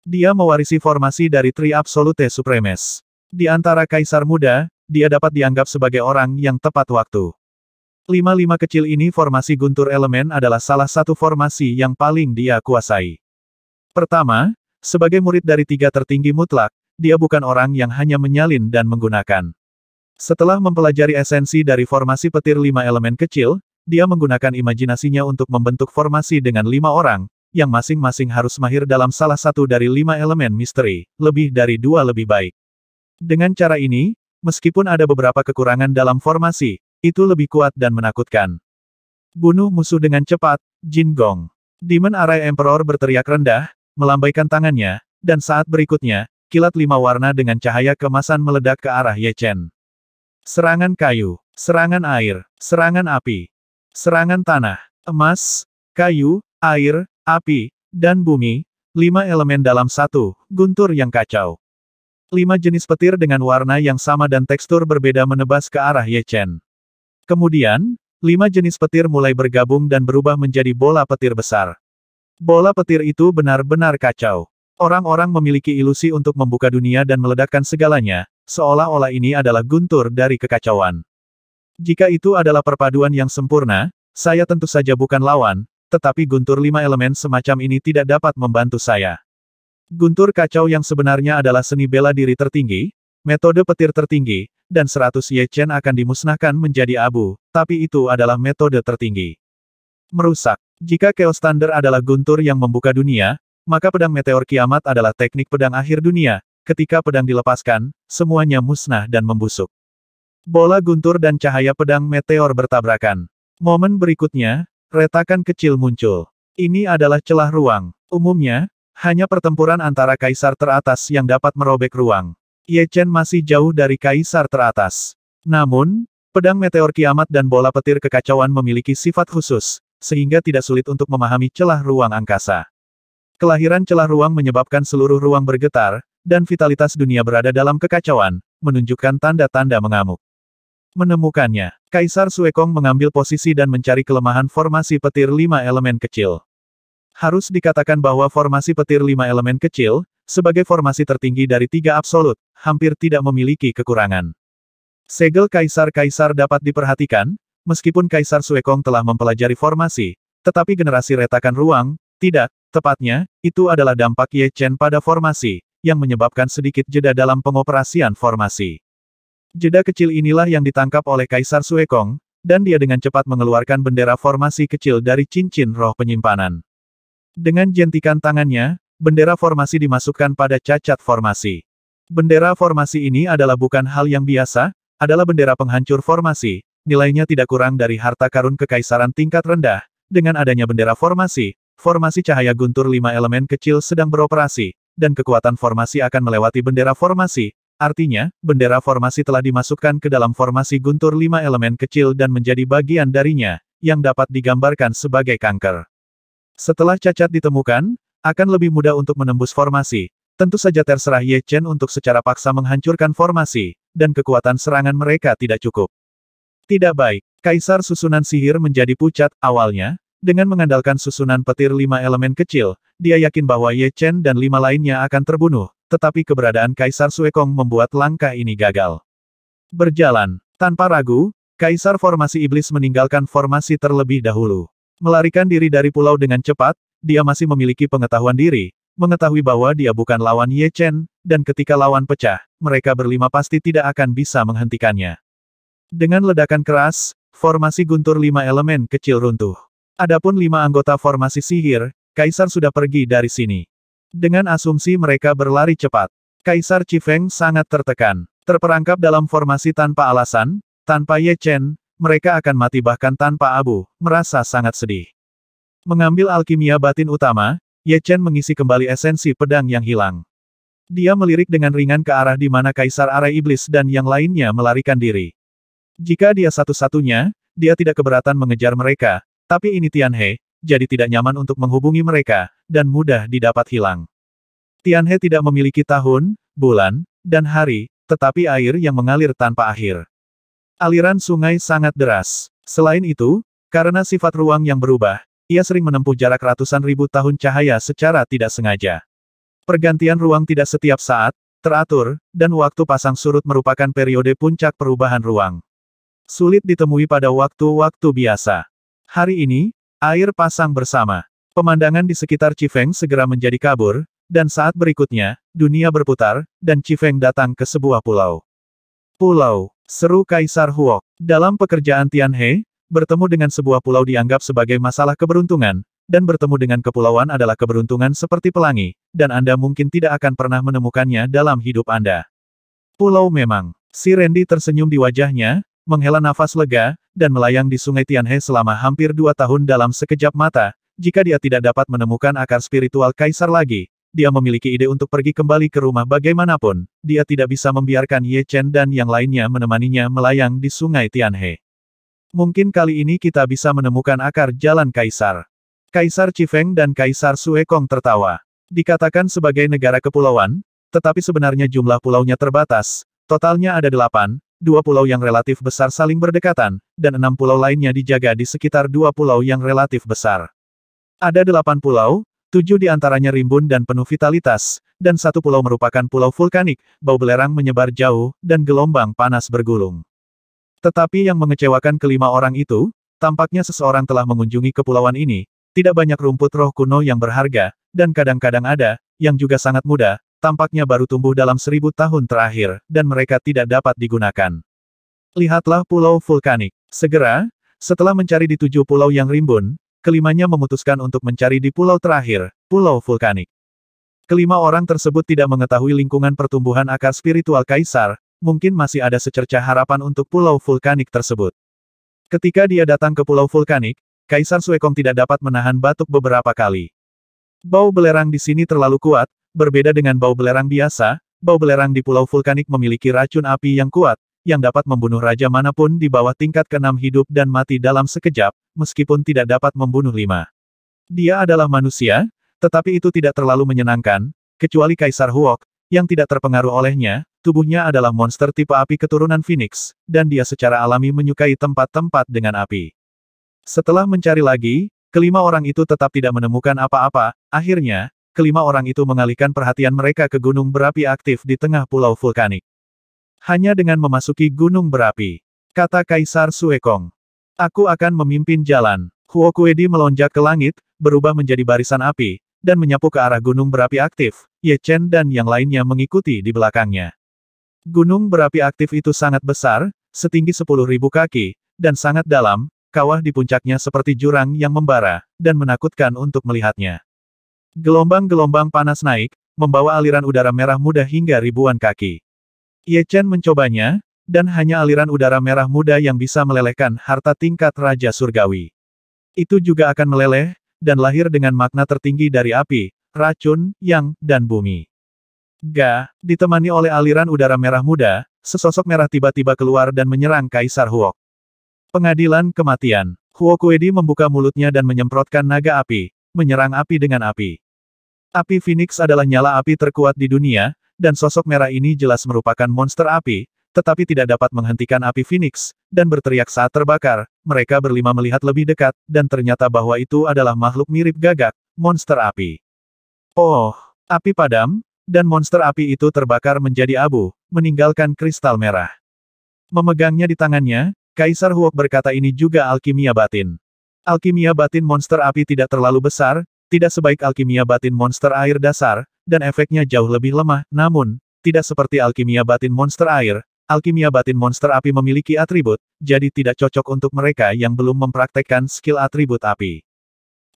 Dia mewarisi formasi dari 3 Absolute Supremes. Di antara kaisar muda, dia dapat dianggap sebagai orang yang tepat waktu. 5-5 kecil ini formasi guntur elemen adalah salah satu formasi yang paling dia kuasai. Pertama, sebagai murid dari 3 tertinggi mutlak, dia bukan orang yang hanya menyalin dan menggunakan. Setelah mempelajari esensi dari formasi petir 5 elemen kecil, dia menggunakan imajinasinya untuk membentuk formasi dengan 5 orang, yang masing-masing harus mahir dalam salah satu dari 5 elemen misteri, lebih dari 2 lebih baik. Dengan cara ini, meskipun ada beberapa kekurangan dalam formasi, itu lebih kuat dan menakutkan. Bunuh musuh dengan cepat, Jin Gong. Demon Arai Emperor berteriak rendah, melambaikan tangannya, dan saat berikutnya, kilat 5 warna dengan cahaya kemasan meledak ke arah Ye Chen. Serangan kayu, serangan air, serangan api, serangan tanah, emas, kayu, air, api, dan bumi, 5 elemen dalam satu, guntur yang kacau. 5 jenis petir dengan warna yang sama dan tekstur berbeda menebas ke arah Ye Chen. Kemudian, 5 jenis petir mulai bergabung dan berubah menjadi bola petir besar. Bola petir itu benar-benar kacau. Orang-orang memiliki ilusi untuk membuka dunia dan meledakkan segalanya, seolah-olah ini adalah guntur dari kekacauan. Jika itu adalah perpaduan yang sempurna, saya tentu saja bukan lawan, tetapi guntur 5 elemen semacam ini tidak dapat membantu saya. Guntur kacau yang sebenarnya adalah seni bela diri tertinggi, metode petir tertinggi, dan 100 Ye Chen akan dimusnahkan menjadi abu, tapi itu adalah metode tertinggi. Merusak. Jika Chaos Thunder adalah guntur yang membuka dunia, maka pedang meteor kiamat adalah teknik pedang akhir dunia. Ketika pedang dilepaskan, semuanya musnah dan membusuk. Bola guntur dan cahaya pedang meteor bertabrakan. Momen berikutnya, retakan kecil muncul. Ini adalah celah ruang. Umumnya, hanya pertempuran antara kaisar teratas yang dapat merobek ruang. Ye Chen masih jauh dari kaisar teratas. Namun, pedang meteor kiamat dan bola petir kekacauan memiliki sifat khusus, sehingga tidak sulit untuk memahami celah ruang angkasa. Kelahiran celah ruang menyebabkan seluruh ruang bergetar, dan vitalitas dunia berada dalam kekacauan, menunjukkan tanda-tanda mengamuk. Menemukannya, Kaisar Suekong mengambil posisi dan mencari kelemahan formasi petir 5 elemen kecil. Harus dikatakan bahwa formasi petir 5 elemen kecil, sebagai formasi tertinggi dari 3 absolut, hampir tidak memiliki kekurangan. Segel Kaisar-Kaisar dapat diperhatikan, meskipun Kaisar Suekong telah mempelajari formasi, tetapi generasi retakan ruang, tidak, tepatnya, itu adalah dampak Ye Chen pada formasi, yang menyebabkan sedikit jeda dalam pengoperasian formasi. Jeda kecil inilah yang ditangkap oleh Kaisar Suekong, dan dia dengan cepat mengeluarkan bendera formasi kecil dari cincin roh penyimpanan. Dengan jentikan tangannya, bendera formasi dimasukkan pada cacat formasi. Bendera formasi ini adalah bukan hal yang biasa, adalah bendera penghancur formasi, nilainya tidak kurang dari harta karun kekaisaran tingkat rendah. Dengan adanya bendera formasi cahaya guntur 5 elemen kecil sedang beroperasi, dan kekuatan formasi akan melewati bendera formasi, artinya, bendera formasi telah dimasukkan ke dalam formasi guntur 5 elemen kecil dan menjadi bagian darinya, yang dapat digambarkan sebagai kanker. Setelah cacat ditemukan, akan lebih mudah untuk menembus formasi. Tentu saja terserah Ye Chen untuk secara paksa menghancurkan formasi, dan kekuatan serangan mereka tidak cukup. Tidak baik. Kaisar susunan sihir menjadi pucat. Awalnya, dengan mengandalkan susunan petir 5 elemen kecil, dia yakin bahwa Ye Chen dan 5 lainnya akan terbunuh, tetapi keberadaan Kaisar Suekong membuat langkah ini gagal. Berjalan. Tanpa ragu, Kaisar Formasi Iblis meninggalkan formasi terlebih dahulu. Melarikan diri dari pulau dengan cepat, dia masih memiliki pengetahuan diri, mengetahui bahwa dia bukan lawan Ye Chen, dan ketika lawan pecah, mereka berlima pasti tidak akan bisa menghentikannya. Dengan ledakan keras, formasi guntur 5 elemen kecil runtuh. Adapun 5 anggota formasi sihir, Kaisar sudah pergi dari sini. Dengan asumsi mereka berlari cepat, Kaisar Chifeng sangat tertekan. Terperangkap dalam formasi tanpa alasan, tanpa Ye Chen, mereka akan mati bahkan tanpa abu, merasa sangat sedih. Mengambil alkimia batin utama, Ye Chen mengisi kembali esensi pedang yang hilang. Dia melirik dengan ringan ke arah di mana Kaisar Arai Iblis dan yang lainnya melarikan diri. Jika dia satu-satunya, dia tidak keberatan mengejar mereka, tapi ini Tianhe, jadi tidak nyaman untuk menghubungi mereka, dan mudah didapat hilang. Tianhe tidak memiliki tahun, bulan, dan hari, tetapi air yang mengalir tanpa akhir. Aliran sungai sangat deras. Selain itu, karena sifat ruang yang berubah, ia sering menempuh jarak ratusan ribu tahun cahaya secara tidak sengaja. Pergantian ruang tidak setiap saat, teratur, dan waktu pasang surut merupakan periode puncak perubahan ruang. Sulit ditemui pada waktu-waktu biasa. Hari ini, air pasang bersama. Pemandangan di sekitar Chifeng segera menjadi kabur, dan saat berikutnya, dunia berputar, dan Chifeng datang ke sebuah pulau. Pulau, seru Kaisar Huok. Dalam pekerjaan Tianhe, bertemu dengan sebuah pulau dianggap sebagai masalah keberuntungan, dan bertemu dengan kepulauan adalah keberuntungan seperti pelangi, dan Anda mungkin tidak akan pernah menemukannya dalam hidup Anda. Pulau memang. Si Randy tersenyum di wajahnya, menghela nafas lega, dan melayang di sungai Tianhe selama hampir 2 tahun dalam sekejap mata. Jika dia tidak dapat menemukan akar spiritual Kaisar lagi, dia memiliki ide untuk pergi kembali ke rumah bagaimanapun, dia tidak bisa membiarkan Ye Chen dan yang lainnya menemaninya melayang di sungai Tianhe. Mungkin kali ini kita bisa menemukan akar jalan Kaisar. Kaisar Chifeng dan Kaisar Suekong tertawa. Dikatakan sebagai negara kepulauan, tetapi sebenarnya jumlah pulaunya terbatas, totalnya ada 8, 2 pulau yang relatif besar saling berdekatan, dan 6 pulau lainnya dijaga di sekitar 2 pulau yang relatif besar. Ada 8 pulau, 7 di antaranya rimbun dan penuh vitalitas, dan 1 pulau merupakan pulau vulkanik, bau belerang menyebar jauh, dan gelombang panas bergulung. Tetapi yang mengecewakan kelima orang itu, tampaknya seseorang telah mengunjungi kepulauan ini, tidak banyak rumput roh kuno yang berharga, dan kadang-kadang ada, yang juga sangat muda, tampaknya baru tumbuh dalam 1000 tahun terakhir, dan mereka tidak dapat digunakan. Lihatlah pulau vulkanik. Segera, setelah mencari di 7 pulau yang rimbun, kelimanya memutuskan untuk mencari di pulau terakhir, pulau vulkanik. Kelima orang tersebut tidak mengetahui lingkungan pertumbuhan akar spiritual Kaisar, mungkin masih ada secercah harapan untuk pulau vulkanik tersebut. Ketika dia datang ke pulau vulkanik, Kaisar Suekong tidak dapat menahan batuk beberapa kali. Bau belerang di sini terlalu kuat, berbeda dengan bau belerang biasa, bau belerang di pulau vulkanik memiliki racun api yang kuat, yang dapat membunuh raja manapun di bawah tingkat ke-6 hidup dan mati dalam sekejap, meskipun tidak dapat membunuh 5. Dia adalah manusia, tetapi itu tidak terlalu menyenangkan, kecuali Kaisar Huok, yang tidak terpengaruh olehnya, tubuhnya adalah monster tipe api keturunan Phoenix, dan dia secara alami menyukai tempat-tempat dengan api. Setelah mencari lagi, kelima orang itu tetap tidak menemukan apa-apa. Akhirnya, kelima orang itu mengalihkan perhatian mereka ke gunung berapi aktif di tengah pulau vulkanik. Hanya dengan memasuki gunung berapi, kata Kaisar Suekong, aku akan memimpin jalan. Huo Kuedi melonjak ke langit, berubah menjadi barisan api, dan menyapu ke arah gunung berapi aktif. Ye Chen dan yang lainnya mengikuti di belakangnya. Gunung berapi aktif itu sangat besar, setinggi 10.000 kaki, dan sangat dalam. Kawah di puncaknya seperti jurang yang membara, dan menakutkan untuk melihatnya. Gelombang-gelombang panas naik, membawa aliran udara merah muda hingga ribuan kaki. Ye Chen mencobanya, dan hanya aliran udara merah muda yang bisa melelehkan harta tingkat Raja Surgawi. Itu juga akan meleleh, dan lahir dengan makna tertinggi dari api, racun, yang, dan bumi. Ditemani oleh aliran udara merah muda, sesosok merah tiba-tiba keluar dan menyerang Kaisar Huok. Pengadilan kematian. Huo Kuedi membuka mulutnya dan menyemprotkan naga api, menyerang api dengan api. Api Phoenix adalah nyala api terkuat di dunia, dan sosok merah ini jelas merupakan monster api, tetapi tidak dapat menghentikan api Phoenix, dan berteriak saat terbakar. Mereka berlima melihat lebih dekat, dan ternyata bahwa itu adalah makhluk mirip gagak, monster api. Oh, api padam, dan monster api itu terbakar menjadi abu, meninggalkan kristal merah. Memegangnya di tangannya, Kaisar Huok berkata ini juga alkimia batin. Alkimia batin monster api tidak terlalu besar, tidak sebaik alkimia batin monster air dasar, dan efeknya jauh lebih lemah, namun, tidak seperti alkimia batin monster air, alkimia batin monster api memiliki atribut, jadi tidak cocok untuk mereka yang belum mempraktekkan skill atribut api.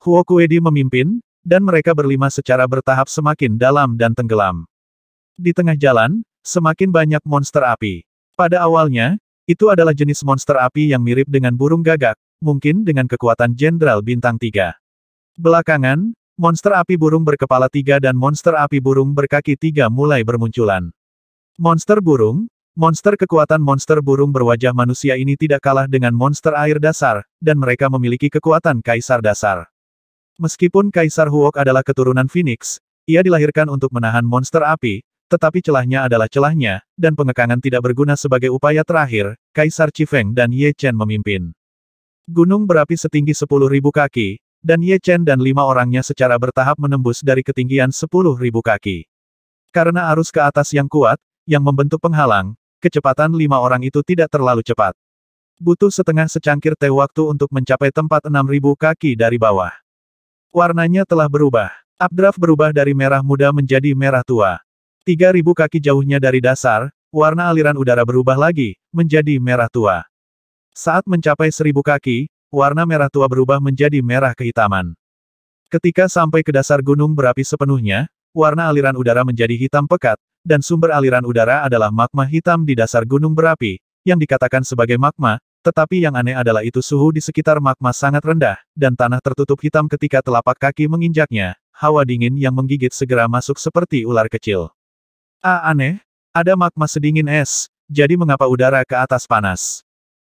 Huo Kuedi memimpin, dan mereka berlima secara bertahap semakin dalam dan tenggelam. Di tengah jalan, semakin banyak monster api. Pada awalnya, itu adalah jenis monster api yang mirip dengan burung gagak, mungkin dengan kekuatan Jenderal Bintang 3. Belakangan, monster api burung berkepala 3 dan monster api burung berkaki 3 mulai bermunculan. Monster burung, monster kekuatan monster burung berwajah manusia ini tidak kalah dengan monster air dasar, dan mereka memiliki kekuatan Kaisar dasar. Meskipun Kaisar Huok adalah keturunan Phoenix, ia dilahirkan untuk menahan monster api, tetapi celahnya adalah celahnya, dan pengekangan tidak berguna sebagai upaya terakhir. Kaisar Chifeng dan Ye Chen memimpin. Gunung berapi setinggi 10.000 kaki, dan Ye Chen dan 5 orangnya secara bertahap menembus dari ketinggian 10.000 kaki. Karena arus ke atas yang kuat, yang membentuk penghalang, kecepatan 5 orang itu tidak terlalu cepat. Butuh setengah secangkir teh waktu untuk mencapai tempat 6.000 kaki dari bawah. Warnanya telah berubah. Updraft berubah dari merah muda menjadi merah tua. 3.000 kaki jauhnya dari dasar, warna aliran udara berubah lagi, menjadi merah tua. Saat mencapai 1.000 kaki, warna merah tua berubah menjadi merah kehitaman. Ketika sampai ke dasar gunung berapi sepenuhnya, warna aliran udara menjadi hitam pekat, dan sumber aliran udara adalah magma hitam di dasar gunung berapi, yang dikatakan sebagai magma, tetapi yang aneh adalah itu suhu di sekitar magma sangat rendah, dan tanah tertutup hitam ketika telapak kaki menginjaknya, hawa dingin yang menggigit segera masuk seperti ular kecil. Aneh, ada magma sedingin es, jadi mengapa udara ke atas panas?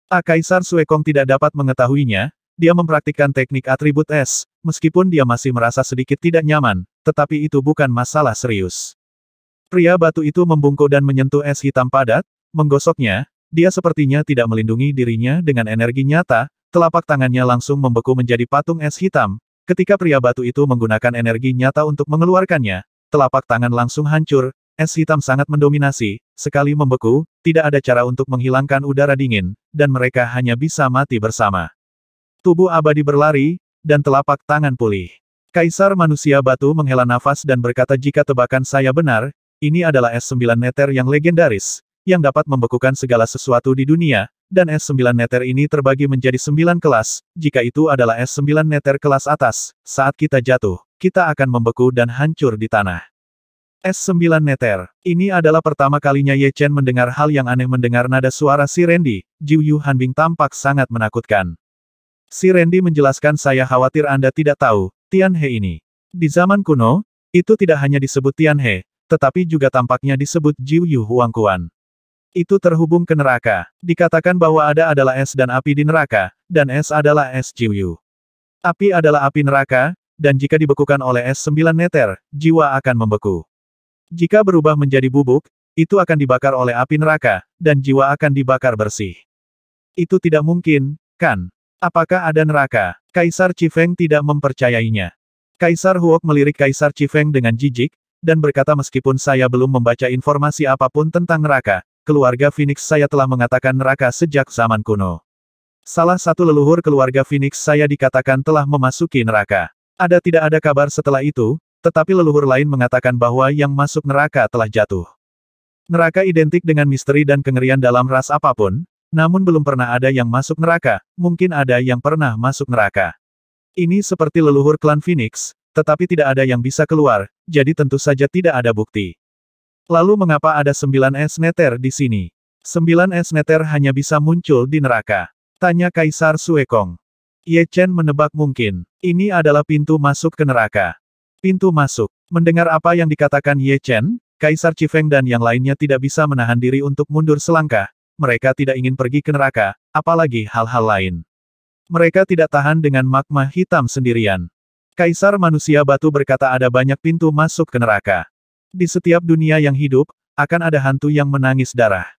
Kaisar Suekong tidak dapat mengetahuinya, dia mempraktikkan teknik atribut es, meskipun dia masih merasa sedikit tidak nyaman, tetapi itu bukan masalah serius. Pria batu itu membungkuk dan menyentuh es hitam padat, menggosoknya, dia sepertinya tidak melindungi dirinya dengan energi nyata, telapak tangannya langsung membeku menjadi patung es hitam. Ketika pria batu itu menggunakan energi nyata untuk mengeluarkannya, telapak tangan langsung hancur. Es hitam sangat mendominasi, sekali membeku, tidak ada cara untuk menghilangkan udara dingin, dan mereka hanya bisa mati bersama. Tubuh abadi berlari, dan telapak tangan pulih. Kaisar manusia batu menghela nafas dan berkata jika tebakan saya benar, ini adalah S9 Nether yang legendaris, yang dapat membekukan segala sesuatu di dunia, dan S9 Nether ini terbagi menjadi 9 kelas, jika itu adalah S9 Nether kelas atas, saat kita jatuh, kita akan membeku dan hancur di tanah. S9 Nether. Ini adalah pertama kalinya Ye Chen mendengar hal yang aneh mendengar nada suara si Randy. Jiu Yu Hanbing tampak sangat menakutkan. Si Randy menjelaskan saya khawatir Anda tidak tahu, Tianhe ini. Di zaman kuno, itu tidak hanya disebut Tianhe, tetapi juga tampaknya disebut Jiu Yu Huangquan. Itu terhubung ke neraka. Dikatakan bahwa ada adalah es dan api di neraka, dan es adalah es Jiu Yu. Api adalah api neraka, dan jika dibekukan oleh S9 Nether, jiwa akan membeku. Jika berubah menjadi bubuk, itu akan dibakar oleh api neraka, dan jiwa akan dibakar bersih. Itu tidak mungkin, kan? Apakah ada neraka? Kaisar Qifeng tidak mempercayainya. Kaisar Huok melirik Kaisar Qifeng dengan jijik, dan berkata meskipun saya belum membaca informasi apapun tentang neraka, keluarga Phoenix saya telah mengatakan neraka sejak zaman kuno. Salah satu leluhur keluarga Phoenix saya dikatakan telah memasuki neraka. Tidak ada kabar setelah itu, tetapi leluhur lain mengatakan bahwa yang masuk neraka telah jatuh. Neraka identik dengan misteri dan kengerian dalam ras apapun, namun belum pernah ada yang masuk neraka, mungkin ada yang pernah masuk neraka. Ini seperti leluhur klan Phoenix, tetapi tidak ada yang bisa keluar, jadi tentu saja tidak ada bukti. Lalu mengapa ada 9 es neter di sini? 9 es neter hanya bisa muncul di neraka. Tanya Kaisar Suekong. Ye Chen menebak mungkin. Ini adalah pintu masuk ke neraka. Pintu masuk. Mendengar apa yang dikatakan Ye Chen, Kaisar Qifeng dan yang lainnya tidak bisa menahan diri untuk mundur selangkah. Mereka tidak ingin pergi ke neraka, apalagi hal-hal lain. Mereka tidak tahan dengan magma hitam sendirian. Kaisar Manusia Batu berkata ada banyak pintu masuk ke neraka. Di setiap dunia yang hidup, akan ada hantu yang menangis darah.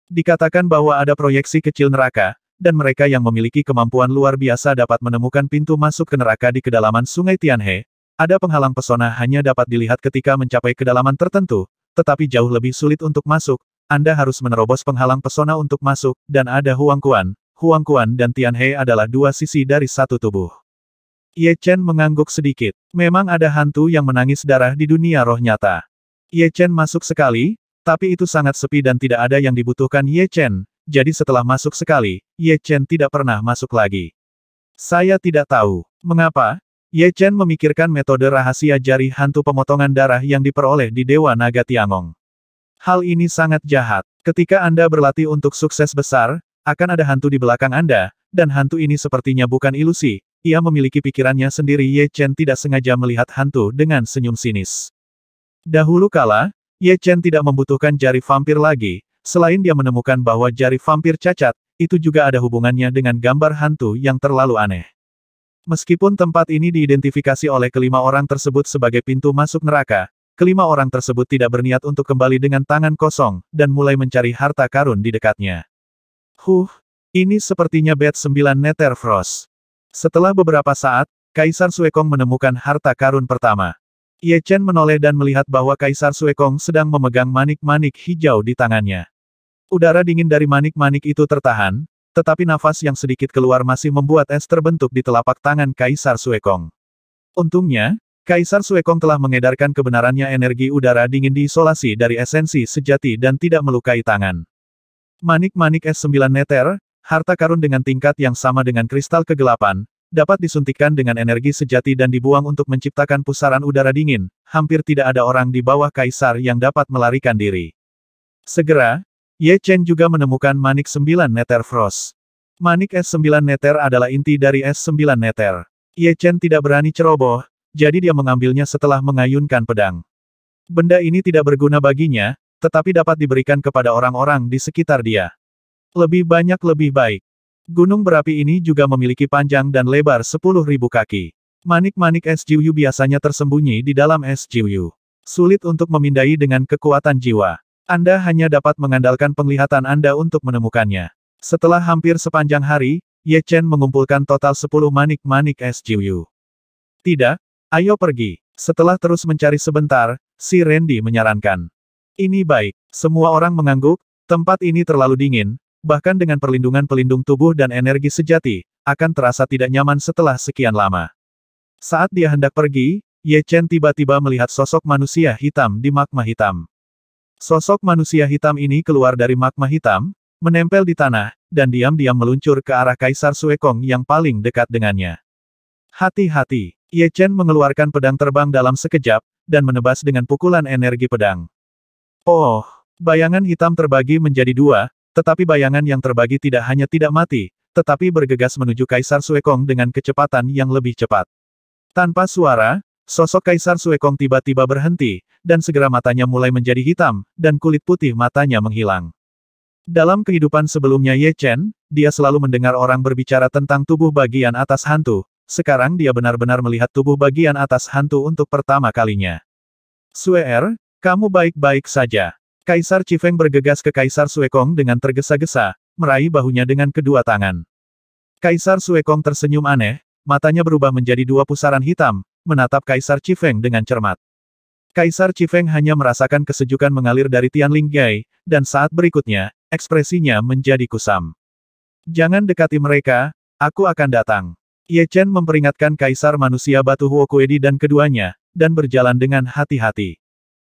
Dikatakan bahwa ada proyeksi kecil neraka, dan mereka yang memiliki kemampuan luar biasa dapat menemukan pintu masuk ke neraka di kedalaman Sungai Tianhe. Ada penghalang pesona hanya dapat dilihat ketika mencapai kedalaman tertentu, tetapi jauh lebih sulit untuk masuk. Anda harus menerobos penghalang pesona untuk masuk, dan ada Huangquan. Huangquan dan Tianhe adalah dua sisi dari satu tubuh. Ye Chen mengangguk sedikit. Memang ada hantu yang menangis darah di dunia roh nyata. Ye Chen masuk sekali, tapi itu sangat sepi dan tidak ada yang dibutuhkan Ye Chen. Jadi setelah masuk sekali, Ye Chen tidak pernah masuk lagi. Saya tidak tahu. Mengapa? Ye Chen memikirkan metode rahasia jari hantu pemotongan darah yang diperoleh di Dewa Naga Tiangong. Hal ini sangat jahat. Ketika Anda berlatih untuk sukses besar, akan ada hantu di belakang Anda, dan hantu ini sepertinya bukan ilusi. Ia memiliki pikirannya sendiri. Ye Chen tidak sengaja melihat hantu dengan senyum sinis. Dahulu kala, Ye Chen tidak membutuhkan jari vampir lagi. Selain dia menemukan bahwa jari vampir cacat, itu juga ada hubungannya dengan gambar hantu yang terlalu aneh. Meskipun tempat ini diidentifikasi oleh kelima orang tersebut sebagai pintu masuk neraka, kelima orang tersebut tidak berniat untuk kembali dengan tangan kosong, dan mulai mencari harta karun di dekatnya. Ini sepertinya bed 9 Nether Frost. Setelah beberapa saat, Kaisar Suekong menemukan harta karun pertama. Ye Chen menoleh dan melihat bahwa Kaisar Suekong sedang memegang manik-manik hijau di tangannya. Udara dingin dari manik-manik itu tertahan, tetapi nafas yang sedikit keluar masih membuat es terbentuk di telapak tangan Kaisar Suekong. Untungnya, Kaisar Suekong telah mengedarkan kebenarannya energi udara dingin diisolasi dari esensi sejati dan tidak melukai tangan. Manik-manik S9 Nether, harta karun dengan tingkat yang sama dengan kristal kegelapan, dapat disuntikkan dengan energi sejati dan dibuang untuk menciptakan pusaran udara dingin. Hampir tidak ada orang di bawah Kaisar yang dapat melarikan diri. Segera, Ye Chen juga menemukan manik 9 Nether Frost. Manik S9 Nether adalah inti dari S9 Nether. Ye Chen tidak berani ceroboh, jadi dia mengambilnya setelah mengayunkan pedang. Benda ini tidak berguna baginya, tetapi dapat diberikan kepada orang-orang di sekitar dia. Lebih banyak lebih baik. Gunung berapi ini juga memiliki panjang dan lebar 10.000 kaki. Manik-manik es Jiuyu biasanya tersembunyi di dalam es Jiuyu. Sulit untuk memindai dengan kekuatan jiwa. Anda hanya dapat mengandalkan penglihatan Anda untuk menemukannya. Setelah hampir sepanjang hari, Ye Chen mengumpulkan total 10 manik-manik es Jiuyu. Tidak, ayo pergi. Setelah terus mencari sebentar, si Randy menyarankan. Ini baik. Semua orang mengangguk, tempat ini terlalu dingin, bahkan dengan perlindungan pelindung tubuh dan energi sejati, akan terasa tidak nyaman setelah sekian lama. Saat dia hendak pergi, Ye Chen tiba-tiba melihat sosok manusia hitam di magma hitam. Sosok manusia hitam ini keluar dari magma hitam, menempel di tanah, dan diam-diam meluncur ke arah Kaisar Suekong yang paling dekat dengannya. Hati-hati! Ye Chen mengeluarkan pedang terbang dalam sekejap, dan menebas dengan pukulan energi pedang. Oh! Bayangan hitam terbagi menjadi dua, tetapi bayangan yang terbagi tidak hanya tidak mati, tetapi bergegas menuju Kaisar Suekong dengan kecepatan yang lebih cepat. Tanpa suara, sosok Kaisar Suekong tiba-tiba berhenti, dan segera matanya mulai menjadi hitam, dan kulit putih matanya menghilang. Dalam kehidupan sebelumnya Ye Chen, dia selalu mendengar orang berbicara tentang tubuh bagian atas hantu. Sekarang dia benar-benar melihat tubuh bagian atas hantu untuk pertama kalinya. Suer, Kamu baik-baik saja. Kaisar Chifeng bergegas ke Kaisar Suekong dengan tergesa-gesa, meraih bahunya dengan kedua tangan. Kaisar Suekong tersenyum aneh, matanya berubah menjadi dua pusaran hitam, menatap Kaisar Chifeng dengan cermat. Kaisar Chifeng hanya merasakan kesejukan mengalir dari Tianling Gai, dan saat berikutnya, ekspresinya menjadi kusam. Jangan dekati mereka, aku akan datang. Ye Chen memperingatkan Kaisar Manusia Batu Huokuedi dan keduanya, dan berjalan dengan hati-hati.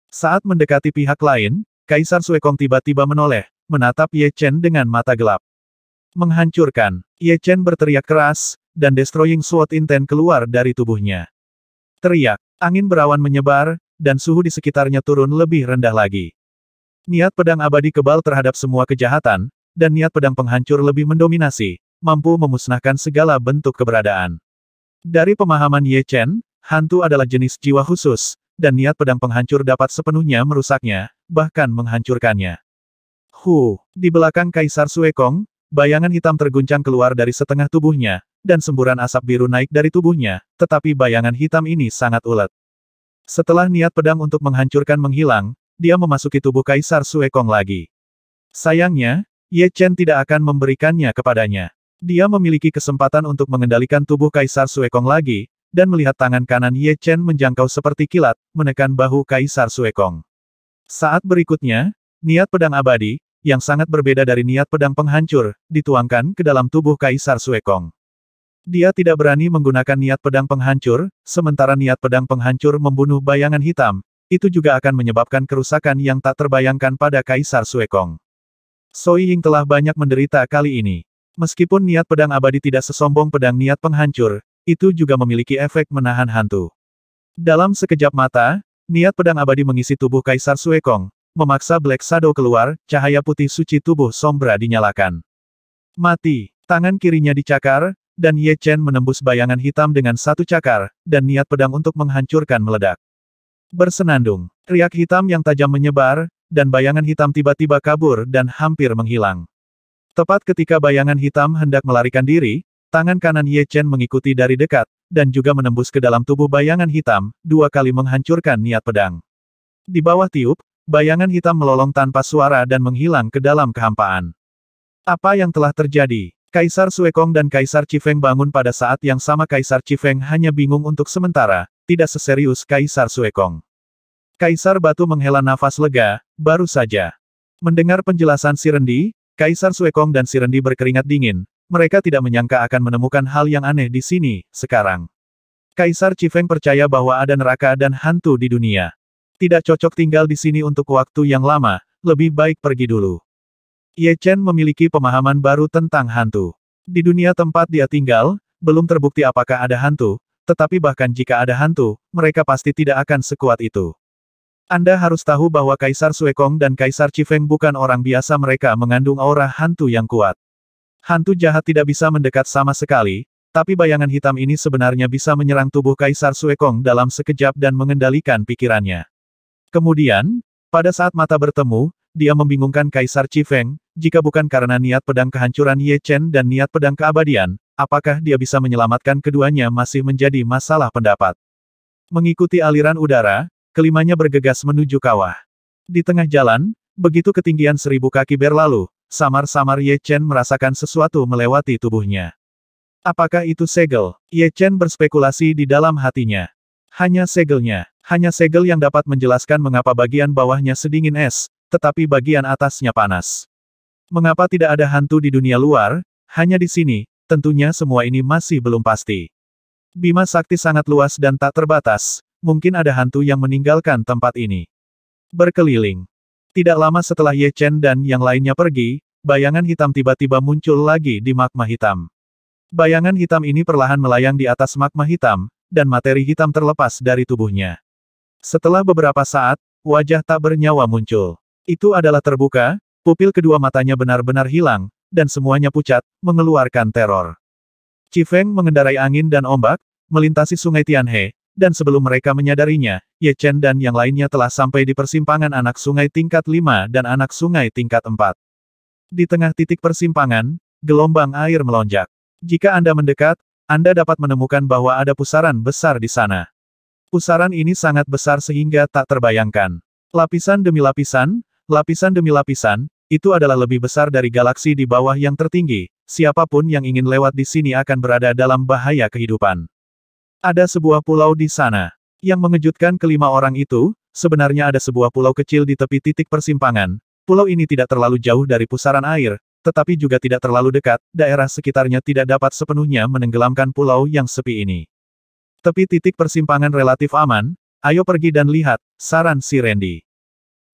Saat mendekati pihak lain, Kaisar Suekong tiba-tiba menoleh, menatap Ye Chen dengan mata gelap. Menghancurkan. Ye Chen berteriak keras, dan Destroying Sword Intent keluar dari tubuhnya. Teriak. Angin berawan menyebar, dan suhu di sekitarnya turun lebih rendah lagi. Niat pedang abadi kebal terhadap semua kejahatan, dan niat pedang penghancur lebih mendominasi, mampu memusnahkan segala bentuk keberadaan. Dari pemahaman Ye Chen, hantu adalah jenis jiwa khusus, dan niat pedang penghancur dapat sepenuhnya merusaknya, bahkan menghancurkannya. Di belakang Kaisar Suekong, bayangan hitam terguncang keluar dari setengah tubuhnya, dan semburan asap biru naik dari tubuhnya, tetapi bayangan hitam ini sangat ulet. Setelah niat pedang untuk menghancurkan menghilang, dia memasuki tubuh Kaisar Suekong lagi. Sayangnya, Ye Chen tidak akan memberikannya kepadanya. Dia memiliki kesempatan untuk mengendalikan tubuh Kaisar Suekong lagi, dan melihat tangan kanan Ye Chen menjangkau seperti kilat, menekan bahu Kaisar Suekong. Saat berikutnya, niat pedang abadi, yang sangat berbeda dari niat pedang penghancur, dituangkan ke dalam tubuh Kaisar Suekong. Dia tidak berani menggunakan niat pedang penghancur, sementara niat pedang penghancur membunuh bayangan hitam, itu juga akan menyebabkan kerusakan yang tak terbayangkan pada Kaisar Suekong. Soi Ying telah banyak menderita kali ini. Meskipun niat pedang abadi tidak sesombong pedang niat penghancur, itu juga memiliki efek menahan hantu. Dalam sekejap mata, niat pedang abadi mengisi tubuh Kaisar Suekong, memaksa Black Shadow keluar, cahaya putih suci tubuh Sombra dinyalakan. Mati, tangan kirinya dicakar, dan Ye Chen menembus bayangan hitam dengan satu cakar, dan niat pedang untuk menghancurkan meledak. Bersenandung, riak hitam yang tajam menyebar, dan bayangan hitam tiba-tiba kabur dan hampir menghilang. Tepat ketika bayangan hitam hendak melarikan diri, tangan kanan Ye Chen mengikuti dari dekat, dan juga menembus ke dalam tubuh bayangan hitam, dua kali menghancurkan niat pedang. Di bawah tiup, bayangan hitam melolong tanpa suara dan menghilang ke dalam kehampaan. Apa yang telah terjadi? Kaisar Suekong dan Kaisar Chifeng bangun pada saat yang sama. Kaisar Chifeng hanya bingung untuk sementara, tidak seserius Kaisar Suekong. Kaisar Batu menghela nafas lega, baru saja. Mendengar penjelasan si Rendi, Kaisar Suekong dan si Rendi berkeringat dingin. Mereka tidak menyangka akan menemukan hal yang aneh di sini, sekarang. Kaisar Chifeng percaya bahwa ada neraka dan hantu di dunia. Tidak cocok tinggal di sini untuk waktu yang lama, lebih baik pergi dulu. Ye Chen memiliki pemahaman baru tentang hantu. Di dunia tempat dia tinggal, belum terbukti apakah ada hantu, tetapi bahkan jika ada hantu, mereka pasti tidak akan sekuat itu. Anda harus tahu bahwa Kaisar Suekong dan Kaisar Chifeng bukan orang biasa, mereka mengandung aura hantu yang kuat. Hantu jahat tidak bisa mendekat sama sekali, tapi bayangan hitam ini sebenarnya bisa menyerang tubuh Kaisar Suekong dalam sekejap dan mengendalikan pikirannya. Kemudian, pada saat mata bertemu, dia membingungkan Kaisar Chifeng, jika bukan karena niat pedang kehancuran Ye Chen dan niat pedang keabadian, apakah dia bisa menyelamatkan keduanya masih menjadi masalah pendapat. Mengikuti aliran udara, kelimanya bergegas menuju kawah. Di tengah jalan, begitu ketinggian 1000 kaki berlalu, samar-samar Ye Chen merasakan sesuatu melewati tubuhnya. Apakah itu segel? Ye Chen berspekulasi di dalam hatinya. Hanya segelnya. Hanya segel yang dapat menjelaskan mengapa bagian bawahnya sedingin es, tetapi bagian atasnya panas. Mengapa tidak ada hantu di dunia luar, hanya di sini, tentunya semua ini masih belum pasti. Bima Sakti sangat luas dan tak terbatas, mungkin ada hantu yang meninggalkan tempat ini. Berkeliling. Tidak lama setelah Ye Chen dan yang lainnya pergi, bayangan hitam tiba-tiba muncul lagi di magma hitam. Bayangan hitam ini perlahan melayang di atas magma hitam, dan materi hitam terlepas dari tubuhnya. Setelah beberapa saat, wajah tak bernyawa muncul. Itu adalah terbuka, pupil kedua matanya benar-benar hilang, dan semuanya pucat, mengeluarkan teror. Chifeng mengendarai angin dan ombak, melintasi sungai Tianhe, dan sebelum mereka menyadarinya, Ye Chen dan yang lainnya telah sampai di persimpangan anak sungai tingkat 5 dan anak sungai tingkat 4. Di tengah titik persimpangan, gelombang air melonjak. Jika Anda mendekat, Anda dapat menemukan bahwa ada pusaran besar di sana. Pusaran ini sangat besar sehingga tak terbayangkan. Lapisan demi lapisan, itu adalah lebih besar dari galaksi di bawah yang tertinggi. Siapapun yang ingin lewat di sini akan berada dalam bahaya kehidupan. Ada sebuah pulau di sana. Yang mengejutkan kelima orang itu, sebenarnya ada sebuah pulau kecil di tepi titik persimpangan. Pulau ini tidak terlalu jauh dari pusaran air, tetapi juga tidak terlalu dekat. Daerah sekitarnya tidak dapat sepenuhnya menenggelamkan pulau yang sepi ini. Tepi titik persimpangan relatif aman. Ayo pergi dan lihat, saran si Randy.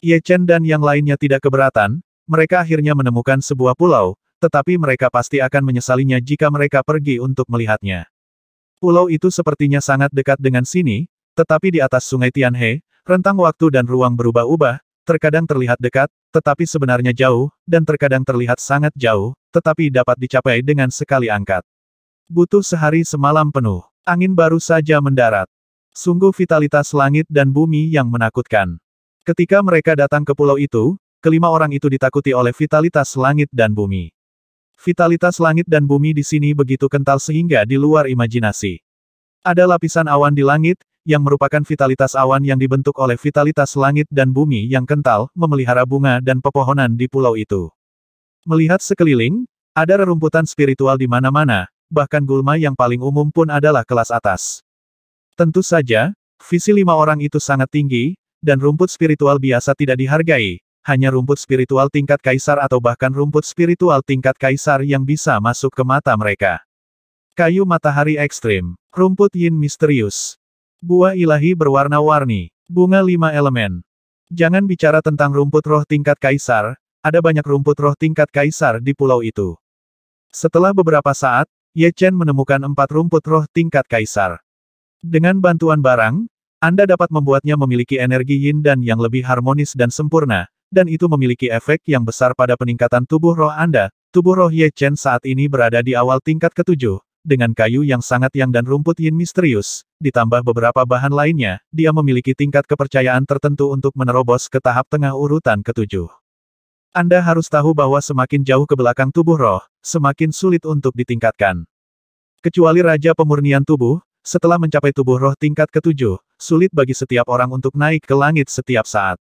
Ye Chen dan yang lainnya tidak keberatan, mereka akhirnya menemukan sebuah pulau, tetapi mereka pasti akan menyesalinya jika mereka pergi untuk melihatnya. Pulau itu sepertinya sangat dekat dengan sini, tetapi di atas sungai Tianhe, rentang waktu dan ruang berubah-ubah, terkadang terlihat dekat, tetapi sebenarnya jauh, dan terkadang terlihat sangat jauh, tetapi dapat dicapai dengan sekali angkat. Butuh sehari semalam penuh. Angin baru saja mendarat. Sungguh vitalitas langit dan bumi yang menakutkan. Ketika mereka datang ke pulau itu, kelima orang itu ditakuti oleh vitalitas langit dan bumi. Vitalitas langit dan bumi di sini begitu kental sehingga di luar imajinasi. Ada lapisan awan di langit, yang merupakan vitalitas awan yang dibentuk oleh vitalitas langit dan bumi yang kental, memelihara bunga dan pepohonan di pulau itu. Melihat sekeliling, ada rerumputan spiritual di mana-mana, bahkan gulma yang paling umum pun adalah kelas atas. Tentu saja, visi lima orang itu sangat tinggi, dan rumput spiritual biasa tidak dihargai, hanya rumput spiritual tingkat kaisar atau bahkan rumput spiritual tingkat kaisar yang bisa masuk ke mata mereka. Kayu matahari ekstrim, rumput yin misterius, buah ilahi berwarna-warni, bunga lima elemen. Jangan bicara tentang rumput roh tingkat kaisar, ada banyak rumput roh tingkat kaisar di pulau itu. Setelah beberapa saat, Ye Chen menemukan 4 rumput roh tingkat kaisar. Dengan bantuan barang, Anda dapat membuatnya memiliki energi yin dan yang lebih harmonis dan sempurna, dan itu memiliki efek yang besar pada peningkatan tubuh roh Anda. Tubuh roh Ye Chen saat ini berada di awal tingkat ke-7, dengan kayu yang sangat yang dan rumput yin misterius, ditambah beberapa bahan lainnya, dia memiliki tingkat kepercayaan tertentu untuk menerobos ke tahap tengah urutan ke-7. Anda harus tahu bahwa semakin jauh ke belakang tubuh roh, semakin sulit untuk ditingkatkan. Kecuali Raja Pemurnian Tubuh, setelah mencapai tubuh roh tingkat ke-7, sulit bagi setiap orang untuk naik ke langit setiap saat.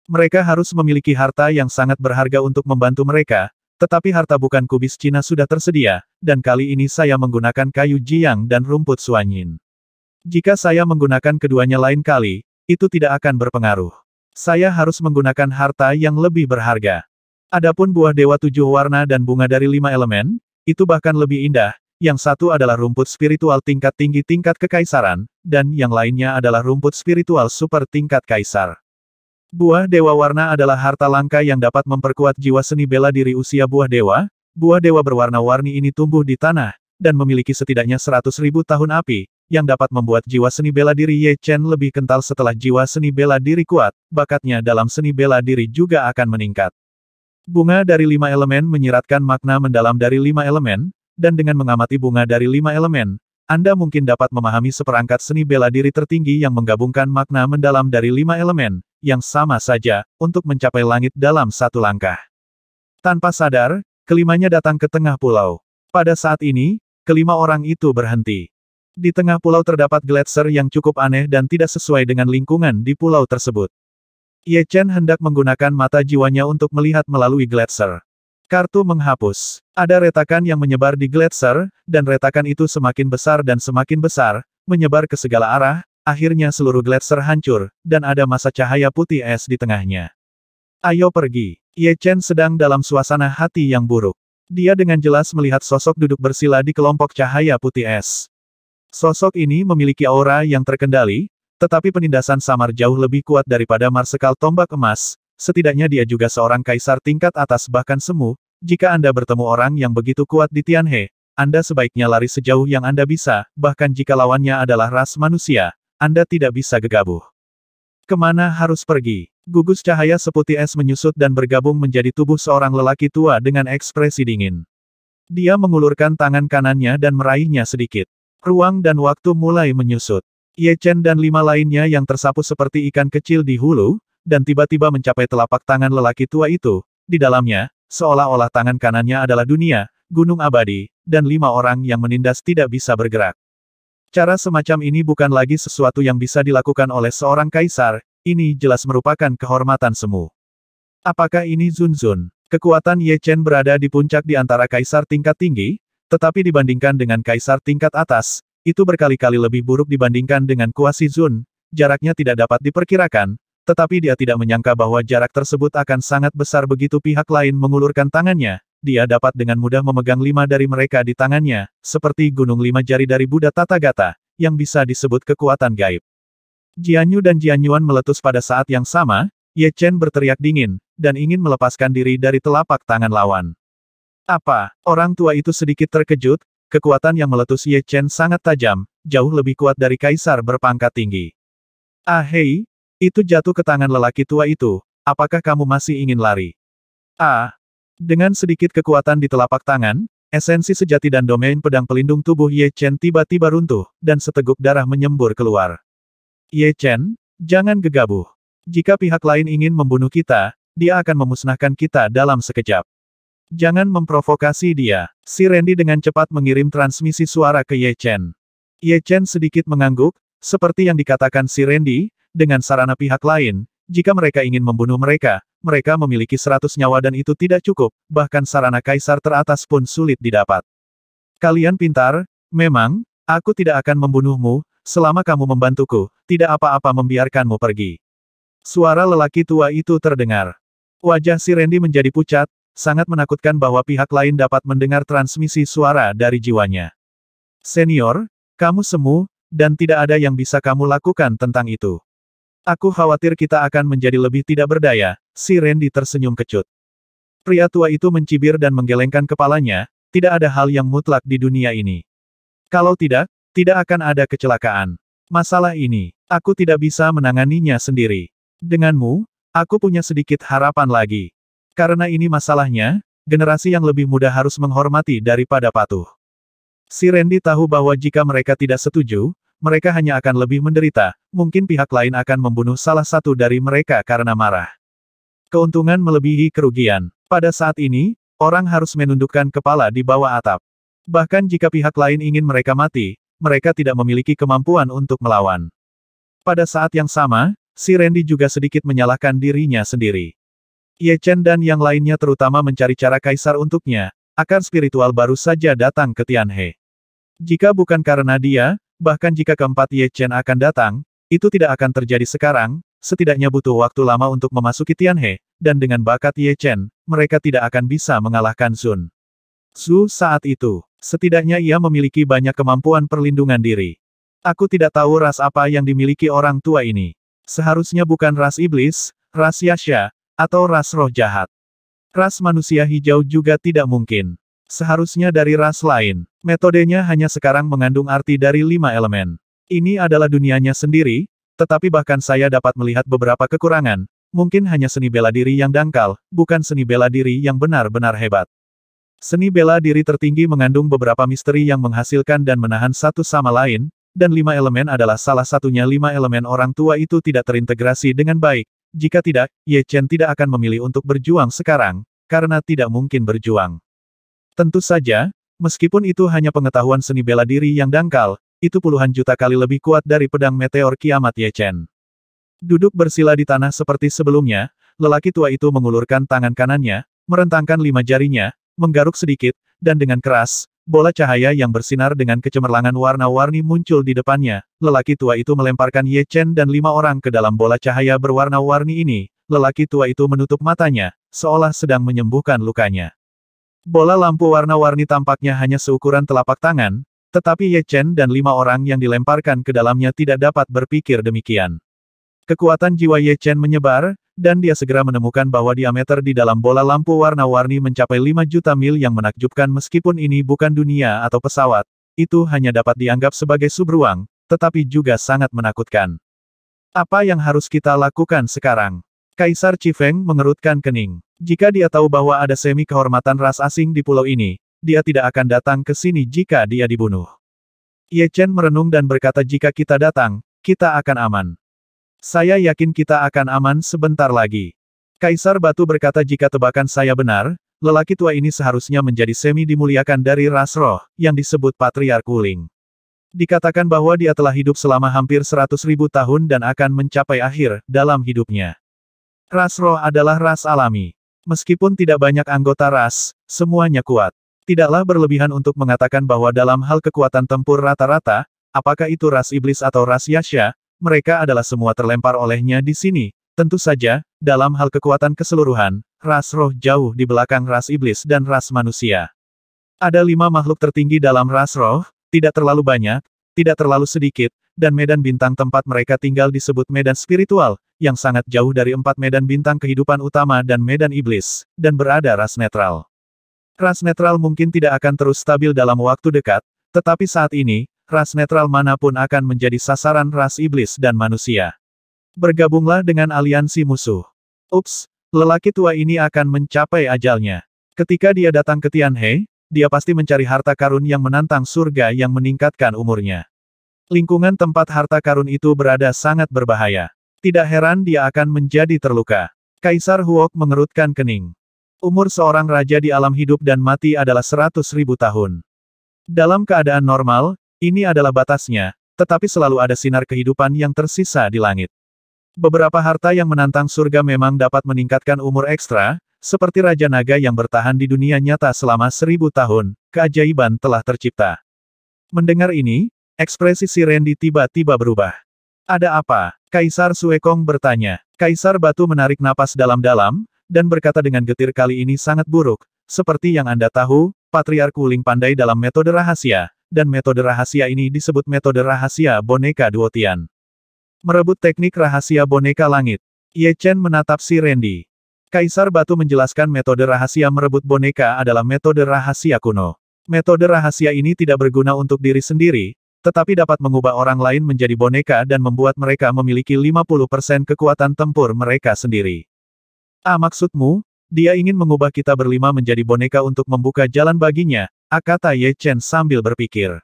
Mereka harus memiliki harta yang sangat berharga untuk membantu mereka, tetapi harta bukan kubis Cina sudah tersedia, dan kali ini saya menggunakan kayu jiang dan rumput suanyin. Jika saya menggunakan keduanya lain kali, itu tidak akan berpengaruh. Saya harus menggunakan harta yang lebih berharga. Adapun buah dewa 7 warna dan bunga dari 5 elemen, itu bahkan lebih indah. Yang satu adalah rumput spiritual tingkat tinggi tingkat kekaisaran, dan yang lainnya adalah rumput spiritual super tingkat kaisar. Buah dewa warna adalah harta langka yang dapat memperkuat jiwa seni bela diri usia buah dewa. Buah dewa berwarna-warni ini tumbuh di tanah, dan memiliki setidaknya 100.000 tahun api, yang dapat membuat jiwa seni bela diri Ye Chen lebih kental setelah jiwa seni bela diri kuat, bakatnya dalam seni bela diri juga akan meningkat. Bunga dari 5 elemen menyiratkan makna mendalam dari 5 elemen, dan dengan mengamati bunga dari 5 elemen, Anda mungkin dapat memahami seperangkat seni bela diri tertinggi yang menggabungkan makna mendalam dari 5 elemen, yang sama saja, untuk mencapai langit dalam satu langkah. Tanpa sadar, kelimanya datang ke tengah pulau. Pada saat ini, kelima orang itu berhenti. Di tengah pulau terdapat gletser yang cukup aneh dan tidak sesuai dengan lingkungan di pulau tersebut. Ye Chen hendak menggunakan mata jiwanya untuk melihat melalui gletser. Kartu menghapus. Ada retakan yang menyebar di gletser, dan retakan itu semakin besar dan semakin besar, menyebar ke segala arah, akhirnya seluruh gletser hancur, dan ada masa cahaya putih es di tengahnya. Ayo pergi. Ye Chen sedang dalam suasana hati yang buruk. Dia dengan jelas melihat sosok duduk bersila di kelompok cahaya putih es. Sosok ini memiliki aura yang terkendali, tetapi penindasan samar jauh lebih kuat daripada Marsekal Tombak Emas. Setidaknya dia juga seorang kaisar tingkat atas bahkan semu. Jika Anda bertemu orang yang begitu kuat di Tianhe, Anda sebaiknya lari sejauh yang Anda bisa, bahkan jika lawannya adalah ras manusia, Anda tidak bisa gegabah. Kemana harus pergi? Gugus cahaya seputih es menyusut dan bergabung menjadi tubuh seorang lelaki tua dengan ekspresi dingin. Dia mengulurkan tangan kanannya dan meraihnya sedikit. Ruang dan waktu mulai menyusut. Ye Chen dan 5 lainnya yang tersapu seperti ikan kecil di hulu, dan tiba-tiba mencapai telapak tangan lelaki tua itu. Di dalamnya, seolah-olah tangan kanannya adalah dunia, gunung abadi, dan 5 orang yang menindas tidak bisa bergerak. Cara semacam ini bukan lagi sesuatu yang bisa dilakukan oleh seorang kaisar, ini jelas merupakan kehormatan semu. Apakah ini Zun? Kekuatan Ye Chen berada di puncak di antara kaisar tingkat tinggi, tetapi dibandingkan dengan kaisar tingkat atas, itu berkali-kali lebih buruk dibandingkan dengan kuasi Zun. Jaraknya tidak dapat diperkirakan, tetapi dia tidak menyangka bahwa jarak tersebut akan sangat besar begitu pihak lain mengulurkan tangannya. Dia dapat dengan mudah memegang 5 dari mereka di tangannya, seperti gunung 5 jari dari Buddha Tathagata, yang bisa disebut kekuatan gaib. Jianyu dan Jianyuan meletus pada saat yang sama. Ye Chen berteriak dingin, dan ingin melepaskan diri dari telapak tangan lawan. Apa? Orang tua itu sedikit terkejut, kekuatan yang meletus Ye Chen sangat tajam, jauh lebih kuat dari kaisar berpangkat tinggi. Ah hei, itu jatuh ke tangan lelaki tua itu, apakah kamu masih ingin lari? Ah, dengan sedikit kekuatan di telapak tangan, esensi sejati dan domain pedang pelindung tubuh Ye Chen tiba-tiba runtuh, dan seteguk darah menyembur keluar. Ye Chen, jangan gegabah. Jika pihak lain ingin membunuh kita, dia akan memusnahkan kita dalam sekejap. Jangan memprovokasi dia. Si Randy dengan cepat mengirim transmisi suara ke Ye Chen. Ye Chen sedikit mengangguk, seperti yang dikatakan si Randy, dengan sarana pihak lain, jika mereka ingin membunuh mereka, mereka memiliki 100 nyawa dan itu tidak cukup, bahkan sarana kaisar teratas pun sulit didapat. Kalian pintar, memang, aku tidak akan membunuhmu, selama kamu membantuku, tidak apa-apa membiarkanmu pergi. Suara lelaki tua itu terdengar. Wajah si Randy menjadi pucat, sangat menakutkan bahwa pihak lain dapat mendengar transmisi suara dari jiwanya. Senior, kamu semu, dan tidak ada yang bisa kamu lakukan tentang itu. Aku khawatir kita akan menjadi lebih tidak berdaya, si Randy tersenyum kecut. Pria tua itu mencibir dan menggelengkan kepalanya, tidak ada hal yang mutlak di dunia ini. Kalau tidak, tidak akan ada kecelakaan. Masalah ini, aku tidak bisa menanganinya sendiri. Denganmu, aku punya sedikit harapan lagi. Karena ini masalahnya, generasi yang lebih muda harus menghormati daripada patuh. Si Randy tahu bahwa jika mereka tidak setuju, mereka hanya akan lebih menderita, mungkin pihak lain akan membunuh salah satu dari mereka karena marah. Keuntungan melebihi kerugian. Pada saat ini, orang harus menundukkan kepala di bawah atap. Bahkan jika pihak lain ingin mereka mati, mereka tidak memiliki kemampuan untuk melawan. Pada saat yang sama, si Randy juga sedikit menyalahkan dirinya sendiri. Ye Chen dan yang lainnya terutama mencari cara kaisar untuknya, akar spiritual baru saja datang ke Tianhe. Jika bukan karena dia, bahkan jika keempat Ye Chen akan datang, itu tidak akan terjadi sekarang, setidaknya butuh waktu lama untuk memasuki Tianhe, dan dengan bakat Ye Chen, mereka tidak akan bisa mengalahkan Sun. Zhu saat itu, setidaknya ia memiliki banyak kemampuan perlindungan diri. Aku tidak tahu ras apa yang dimiliki orang tua ini. Seharusnya bukan ras iblis, ras Yasha, atau ras roh jahat. Ras manusia hijau juga tidak mungkin. Seharusnya dari ras lain. Metodenya hanya sekarang mengandung arti dari 5 elemen. Ini adalah dunianya sendiri, tetapi bahkan saya dapat melihat beberapa kekurangan. Mungkin hanya seni bela diri yang dangkal, bukan seni bela diri yang benar-benar hebat. Seni bela diri tertinggi mengandung beberapa misteri yang menghasilkan dan menahan satu sama lain, dan 5 elemen adalah salah satunya. 5 elemen orang tua itu tidak terintegrasi dengan baik. Jika tidak, Ye Chen tidak akan memilih untuk berjuang sekarang, karena tidak mungkin berjuang. Tentu saja, meskipun itu hanya pengetahuan seni bela diri yang dangkal, itu puluhan juta kali lebih kuat dari pedang meteor kiamat Ye Chen. Duduk bersila di tanah seperti sebelumnya, lelaki tua itu mengulurkan tangan kanannya, merentangkan 5 jarinya, menggaruk sedikit, dan dengan keras, bola cahaya yang bersinar dengan kecemerlangan warna-warni muncul di depannya. Lelaki tua itu melemparkan Ye Chen dan 5 orang ke dalam bola cahaya berwarna-warni ini. Lelaki tua itu menutup matanya, seolah sedang menyembuhkan lukanya. Bola lampu warna-warni tampaknya hanya seukuran telapak tangan, tetapi Ye Chen dan 5 orang yang dilemparkan ke dalamnya tidak dapat berpikir demikian. Kekuatan jiwa Ye Chen menyebar, dan dia segera menemukan bahwa diameter di dalam bola lampu warna-warni mencapai 5 juta mil yang menakjubkan. Meskipun ini bukan dunia atau pesawat, itu hanya dapat dianggap sebagai subruang, tetapi juga sangat menakutkan. Apa yang harus kita lakukan sekarang? Kaisar Chifeng mengerutkan kening. Jika dia tahu bahwa ada semi kehormatan ras asing di pulau ini, dia tidak akan datang ke sini jika dia dibunuh. Ye Chen merenung dan berkata, jika kita datang, kita akan aman. Saya yakin kita akan aman sebentar lagi. Kaisar Batu berkata, jika tebakan saya benar, lelaki tua ini seharusnya menjadi semi dimuliakan dari ras roh, yang disebut Patriark Wuling. Dikatakan bahwa dia telah hidup selama hampir 100.000 tahun dan akan mencapai akhir dalam hidupnya. Ras roh adalah ras alami. Meskipun tidak banyak anggota ras, semuanya kuat. Tidaklah berlebihan untuk mengatakan bahwa dalam hal kekuatan tempur rata-rata, apakah itu ras iblis atau ras Yasha, mereka adalah semua terlempar olehnya di sini. Tentu saja, dalam hal kekuatan keseluruhan, ras roh jauh di belakang ras iblis dan ras manusia. Ada 5 makhluk tertinggi dalam ras roh, tidak terlalu banyak, tidak terlalu sedikit, dan medan bintang tempat mereka tinggal disebut medan spiritual, yang sangat jauh dari 4 medan bintang kehidupan utama dan medan iblis, dan berada ras netral. Ras netral mungkin tidak akan terus stabil dalam waktu dekat, tetapi saat ini, ras netral manapun akan menjadi sasaran ras iblis dan manusia. Bergabunglah dengan aliansi musuh. Ups, lelaki tua ini akan mencapai ajalnya. Ketika dia datang ke Tianhe, dia pasti mencari harta karun yang menantang surga yang meningkatkan umurnya. Lingkungan tempat harta karun itu berada sangat berbahaya. Tidak heran dia akan menjadi terluka. Kaisar Huok mengerutkan kening. Umur seorang raja di alam hidup dan mati adalah 100.000 tahun. Dalam keadaan normal, ini adalah batasnya, tetapi selalu ada sinar kehidupan yang tersisa di langit. Beberapa harta yang menantang surga memang dapat meningkatkan umur ekstra, seperti Raja Naga yang bertahan di dunia nyata selama 1000 tahun, keajaiban telah tercipta. Mendengar ini, ekspresi si Randy tiba-tiba berubah. Ada apa? Kaisar Suekong bertanya. Kaisar Batu menarik napas dalam-dalam, dan berkata dengan getir, kali ini sangat buruk. Seperti yang Anda tahu, Patriark Wuling pandai dalam metode rahasia, dan metode rahasia ini disebut metode rahasia boneka Duotian. Merebut teknik rahasia boneka langit. Ye Chen menatap si Randy. Kaisar Batu menjelaskan metode rahasia merebut boneka adalah metode rahasia kuno. Metode rahasia ini tidak berguna untuk diri sendiri, tetapi dapat mengubah orang lain menjadi boneka dan membuat mereka memiliki 50% kekuatan tempur mereka sendiri. Maksudmu, dia ingin mengubah kita berlima menjadi boneka untuk membuka jalan baginya, kata Ye Chen sambil berpikir.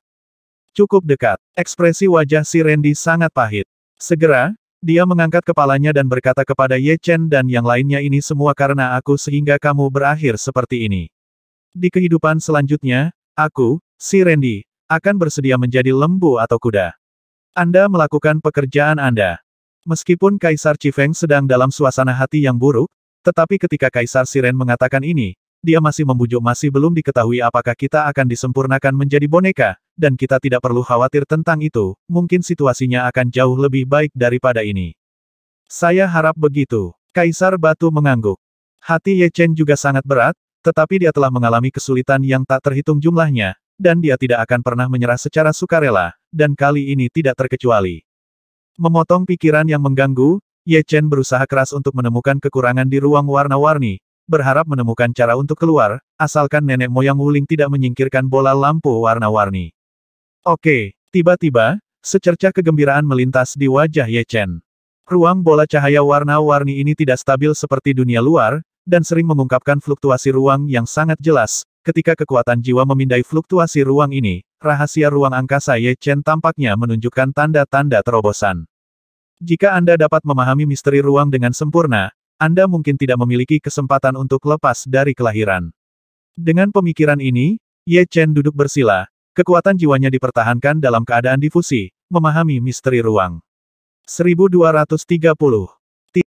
Cukup dekat, ekspresi wajah si Randy sangat pahit. Segera, dia mengangkat kepalanya dan berkata kepada Ye Chen dan yang lainnya, ini semua karena aku sehingga kamu berakhir seperti ini. Di kehidupan selanjutnya, aku, si Randy, akan bersedia menjadi lembu atau kuda. Anda melakukan pekerjaan Anda. Meskipun Kaisar Chifeng sedang dalam suasana hati yang buruk, tetapi ketika Kaisar Siren mengatakan ini, dia masih membujuk, masih belum diketahui apakah kita akan disempurnakan menjadi boneka, dan kita tidak perlu khawatir tentang itu, mungkin situasinya akan jauh lebih baik daripada ini. Saya harap begitu. Kaisar Batu mengangguk. Hati Ye Chen juga sangat berat, tetapi dia telah mengalami kesulitan yang tak terhitung jumlahnya, dan dia tidak akan pernah menyerah secara sukarela, dan kali ini tidak terkecuali. Memotong pikiran yang mengganggu, Ye Chen berusaha keras untuk menemukan kekurangan di ruang warna-warni, berharap menemukan cara untuk keluar, asalkan nenek moyang Wuling tidak menyingkirkan bola lampu warna-warni. Oke, tiba-tiba, secercah kegembiraan melintas di wajah Ye Chen. Ruang bola cahaya warna-warni ini tidak stabil seperti dunia luar, dan sering mengungkapkan fluktuasi ruang yang sangat jelas. Ketika kekuatan jiwa memindai fluktuasi ruang ini, rahasia ruang angkasa Ye Chen tampaknya menunjukkan tanda-tanda terobosan. Jika Anda dapat memahami misteri ruang dengan sempurna, Anda mungkin tidak memiliki kesempatan untuk lepas dari kelahiran. Dengan pemikiran ini, Ye Chen duduk bersila, kekuatan jiwanya dipertahankan dalam keadaan difusi, memahami misteri ruang. 1230